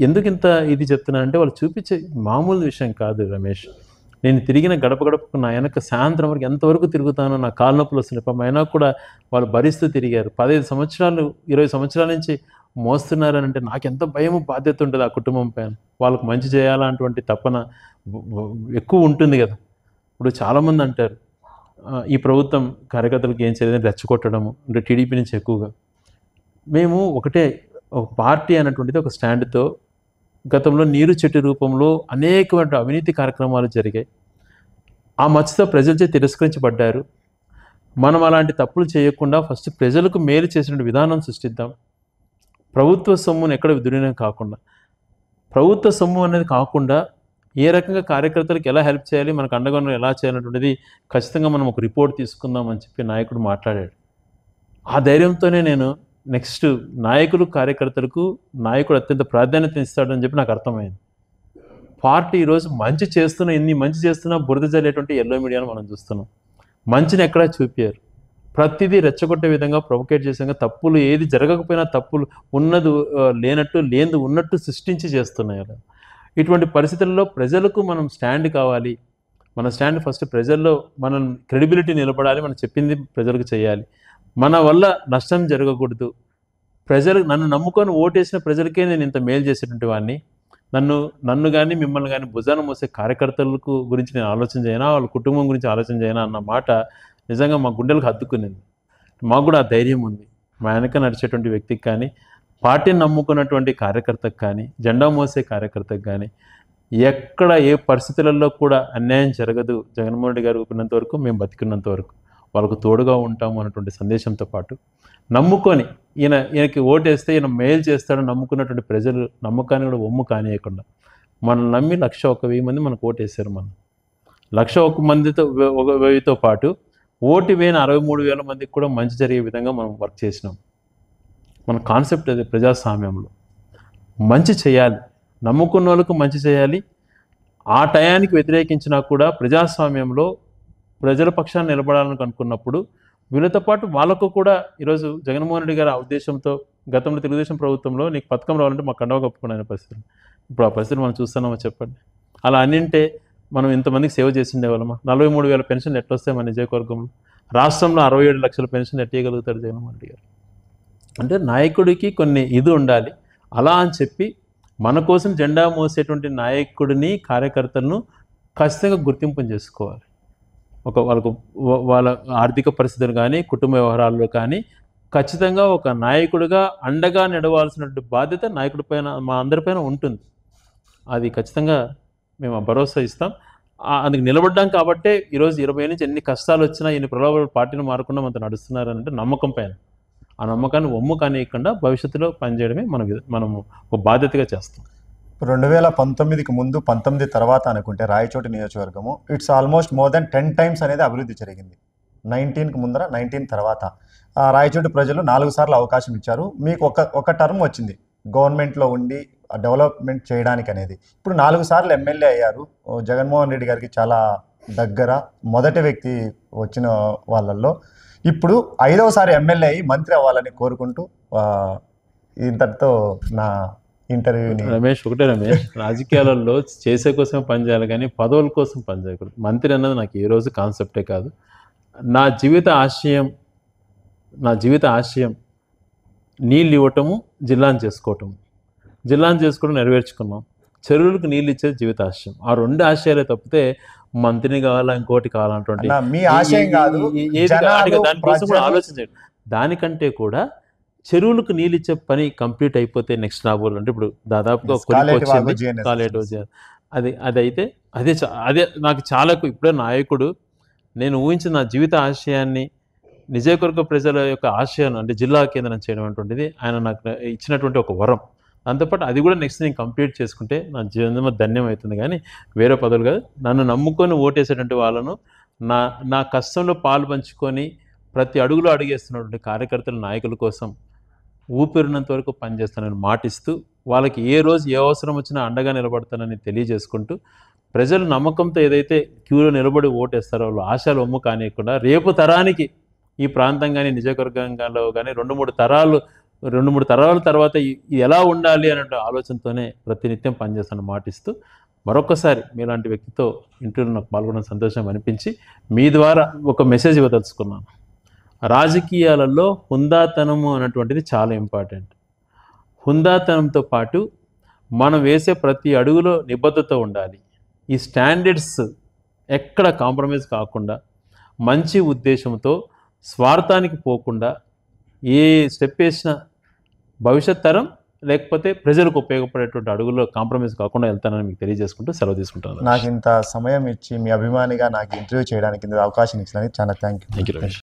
ఎందుకు ఇంత ఇది చెప్తున్నానంటే వాళ్ళు చూపించే మామూలు విషయం కాదు రమేష్. నేను తిరిగిన గడప గడపకు నా వెనక సాయంత్రం వరకు ఎంతవరకు తిరుగుతానో, నా కాళ్ళ నొప్పులు వస్తున్నాయి పాపం, అయినా కూడా వాళ్ళు భరిస్తూ తిరిగారు. 15 సంవత్సరాలు 20 సంవత్సరాల నుంచి మోస్తున్నారని అంటే నాకు ఎంత భయము బాధ్యత ఉంటుంది ఆ కుటుంబం పైన. వాళ్ళకు మంచి చేయాలన్నటువంటి తపన ఎక్కువ ఉంటుంది కదా. ఇప్పుడు చాలామంది అంటారు ఈ ప్రభుత్వం కార్యకర్తలకు ఏం చేయలేదని రెచ్చగొట్టడము, అంటే టీడీపీ నుంచి ఎక్కువగా. మేము ఒకటే, ఒక పార్టీ అనేటువంటిది ఒక స్టాండ్తో గతంలో నీరు చెట్టు రూపంలో అనేకమైన అవినీతి కార్యక్రమాలు జరిగాయి. ఆ మచ్చతో ప్రజలచే తిరస్కరించబడ్డారు. మనం అలాంటి తప్పులు చేయకుండా ఫస్ట్ ప్రజలకు మేలు చేసిన విధానం సృష్టిద్దాం. ప్రభుత్వ సొమ్మును ఎక్కడ దుర్వినియోగం కాకుండా, ప్రభుత్వ సొమ్ము అనేది కాకుండా ఏ రకంగా కార్యకర్తలకు ఎలా హెల్ప్ చేయాలి, మనకు అండగా ఎలా చేయాలనేటువంటిది ఖచ్చితంగా మనం ఒక రిపోర్ట్ తీసుకుందాం అని చెప్పి నాయకుడు మాట్లాడాడు. ఆ ధైర్యంతోనే నేను నెక్స్ట్ నాయకులు కార్యకర్తలకు నాయకుడు అత్యంత ప్రాధాన్యత ఇస్తాడని చెప్పి నాకు అర్థమైంది. పార్టీ ఈరోజు మంచి చేస్తున్నా, ఎన్ని మంచి చేస్తున్నా బురద జల్లేటువంటి ఎల్లో మీడియాను మనం చూస్తున్నాం. మంచిని ఎక్కడా చూపారు, ప్రతిదీ రెచ్చగొట్టే విధంగా, ప్రొవోకేట్ చేసే విధంగా, తప్పులు ఏది జరగకపోయినా తప్పులు ఉన్నది లేనట్టు, లేనిది ఉన్నట్టు సృష్టించి చేస్తున్నాయి అలా. ఇటువంటి పరిస్థితుల్లో ప్రజలకు మనం స్టాండ్ కావాలి. మన స్టాండ్ ఫస్ట్ ప్రజల్లో మనం క్రెడిబిలిటీ నిలబడాలి, మనం చెప్పింది ప్రజలకు చేయాలి. మన వల్ల నష్టం జరగకూడదు. ప్రజలు నన్ను నమ్ముకొని ఓటేసిన ప్రజలకే నేను ఇంత మేలు చేసేటువంటి వాడిని, నన్ను కానీ మిమ్మల్ని కానీ భుజాన మోసే కార్యకర్తలకు గురించి నేను ఆలోచన చేయనా, వాళ్ళ కుటుంబం గురించి ఆలోచన చేయనా అన్న మాట నిజంగా మా గుండెలకు హత్తుకునేది. మాకు కూడా ఆ ధైర్యం ఉంది. మా వెనక నడిచేటువంటి వ్యక్తికి కానీ, పార్టీని నమ్ముకున్నటువంటి కార్యకర్తకు కానీ, జెండా మోసే కార్యకర్తకు కానీ ఎక్కడ ఏ పరిస్థితులలో కూడా అన్యాయం జరగదు. జగన్మోహన్ రెడ్డి గారు ఊపినంత వరకు, మేము బతికున్నంత వరకు వాళ్ళకు తోడుగా ఉంటాము అన్నటువంటి సందేశంతో పాటు, నమ్ముకొని ఈయనకి ఓటేస్తే ఈయన మేలు చేస్తాడని నమ్ముకున్నటువంటి ప్రజలు నమ్మకాన్ని కూడా ఒమ్ము కానియకుండా, మనం నమ్మి 1,01,000 మంది మనకు ఓటేశారు. మనం 1,01,000 మందితో 1,000తో పాటు ఓటు వేయని 63,000 మందికి కూడా మంచి జరిగే విధంగా మనం వర్క్ చేసినాం. మన కాన్సెప్ట్ అదే, ప్రజాస్వామ్యంలో మంచి చేయాలి, నమ్ముకున్న వాళ్ళకు మంచి చేయాలి. ఆ టయానికి వ్యతిరేకించినా కూడా ప్రజాస్వామ్యంలో ప్రజల పక్షాన్ని నిలబడాలని అనుకున్నప్పుడు వీళ్ళతో పాటు వాళ్ళకు కూడా ఈరోజు జగన్మోహన్ రెడ్డి గారి ఆ ఉద్దేశంతో గతంలో తెలుగుదేశం ప్రభుత్వంలో నీకు పథకం రావాలంటే మాకు కండవ కప్పుకునే పరిస్థితులు, ఇప్పుడు ఆ పరిస్థితులు మనం చూస్తున్నామో చెప్పండి. అలా అన్నింటే మనం ఇంతమందికి సేవ చేసిండే వాళ్ళమా? 43,000 పెన్షన్లు ఎట్లా వస్తాయి మన నియోజకవర్గంలో? రాష్ట్రంలో 67 లక్షల పెన్షన్ ఎట్టేయగలుగుతాడు జగన్మోహన్ రెడ్డి గారు? అంటే నాయకుడికి కొన్ని ఇది ఉండాలి. అలా అని చెప్పి మన కోసం జెండా మోసేటువంటి నాయకుడిని, కార్యకర్తలను ఖచ్చితంగా గుర్తింపు చేసుకోవాలి. వాళ్ళకు వాళ్ళ ఆర్థిక పరిస్థితులు కానీ, కుటుంబ వ్యవహారాల్లో కానీ ఖచ్చితంగా ఒక నాయకుడిగా అండగా నడవాల్సినటువంటి బాధ్యత నాయకుడి పైన, మా అందరిపైన ఉంటుంది. అది ఖచ్చితంగా మేము ఆ భరోసా ఇస్తాం. అందుకు నిలబడ్డాం కాబట్టే ఈరోజు 20 నుంచి ఎన్ని కష్టాలు వచ్చినా, ఎన్ని ప్రలోభాలు పార్టీని మారకుండా మనతో నడుస్తున్నారంటే నమ్మకం పైన. ఆ నమ్మకాన్ని ఒమ్ము కానియకుండా భవిష్యత్తులో పనిచేయడమే మనము ఒక బాధ్యతగా చేస్తాం. 2019కి ముందు, 19 తర్వాత అనుకుంటే రాయచోటి నియోజకవర్గము it's almost more than 10 times అనేది అభివృద్ధి జరిగింది. 19కి ముందర, 19 తర్వాత రాయచోటి ప్రజలు 4 సార్లు అవకాశం ఇచ్చారు. మీకు ఒక టర్మ్ వచ్చింది గవర్నమెంట్లో ఉండి డెవలప్మెంట్ చేయడానికి అనేది. ఇప్పుడు 4 సార్లు ఎమ్మెల్యే అయ్యారు. జగన్మోహన్ రెడ్డి గారికి చాలా దగ్గర మొదటి వ్యక్తి వచ్చిన వాళ్ళల్లో ఇప్పుడు 5వసారి ఎమ్మెల్యే అయ్యి మంత్రి అవ్వాలని కోరుకుంటూ ఇంతటితో నా ఇంటర్వ్యూని. రమేష్, రాజకీయాలలో చేసే కోసం పనిచేయాలి కానీ పదవుల కోసం పనిచేయకూడదు. మంత్రి అన్నది నాకు ఏ రోజు కాన్సెప్టే కాదు. నా జీవిత ఆశయం నీళ్ళు ఇవ్వటము, జిల్లాను చేసుకోవటము నెరవేర్చుకున్నాం. చెరువులకు నీళ్ళు ఇచ్చే జీవిత ఆశయం. ఆ 2 ఆశయాలే తప్పితే మంత్రిని కావాలా ఇంకోటి కావాలంటే మీ ఆశయం కాదు, దానికోసం కూడా ఆలోచించండి. దానికంటే కూడా చెరువులకు నీళ్ళు ఇచ్చే పని కంప్లీట్ అయిపోతే నెక్స్ట్ రాబోలు అంటే ఇప్పుడు దాదాపుగా అదే నాకు చాలా ఇప్పుడే నాయకుడు నేను ఊహించిన నా జీవిత ఆశయాన్ని నిజవర్గ ప్రజల యొక్క ఆశయాన్ని అంటే జిల్లా కేంద్రం చేయడం అటువంటిది ఆయన నాకు ఇచ్చినటువంటి ఒక వరం. దాంతోపాటు అది కూడా నెక్స్ట్ నేను కంప్లీట్ చేసుకుంటే నా జీవనం ధన్యం అవుతుంది. కానీ వేరే పదవులు కాదు. నన్ను నమ్ముకొని ఓటేసేటువంటి వాళ్ళను నా కష్టంలో పాలు పంచుకొని ప్రతి అడుగులో అడుగేస్తున్నటువంటి కార్యకర్తల నాయకుల కోసం ఊపిరినంత వరకు పనిచేస్తానని మాటిస్తూ వాళ్ళకి ఏ రోజు ఏ అవసరం వచ్చినా అండగా నిలబడతానని తెలియజేసుకుంటూ ప్రజలు నమ్మకంతో ఏదైతే క్యూలో నిలబడి ఓటేస్తారో వాళ్ళు ఆశలు ఒమ్ము కానియకుండా రేపు తరానికి ఈ ప్రాంతం కానీ నియోజకవర్గంలో కానీ 2-3 తరాల తర్వాత ఎలా ఉండాలి అనే ఆలోచనతోనే ప్రతినిత్యం పనిచేస్తాను మాటిస్తూ మరొకసారి మీలాంటి వ్యక్తితో ఇంటర్వ్యూలో నాకు పాల్గొనడం సంతోషం అనిపించి మీ ద్వారా ఒక మెసేజ్ ఇవ్వదలుచుకున్నాను. రాజకీయాలలో హుందాతనము అనేటువంటిది చాలా ఇంపార్టెంట్. హుందాతనంతో పాటు మనం వేసే ప్రతి అడుగులో నిబద్ధత ఉండాలి. ఈ స్టాండర్డ్స్ ఎక్కడ కాంప్రమైజ్ కాకుండా మంచి ఉద్దేశంతో స్వార్థానికి పోకుండా ఏ స్టెప్ వేసినా భవిష్యత్ తరం లేకపోతే ప్రజలకు ఉపయోగపడేటువంటి అడుగుల్లో కాంప్రమైజ్ కాకుండా వెళ్తానని మీకు తెలియజేసుకుంటూ సెలవు తీసుకుంటాను. నాకు ఇంత సమయం ఇచ్చి మీ అభిమానిగా నాకు ఇంటర్వ్యూ చేయడానికి అవకాశం ఇచ్చినందుకు చాలా thank you. Thank you Ramesh.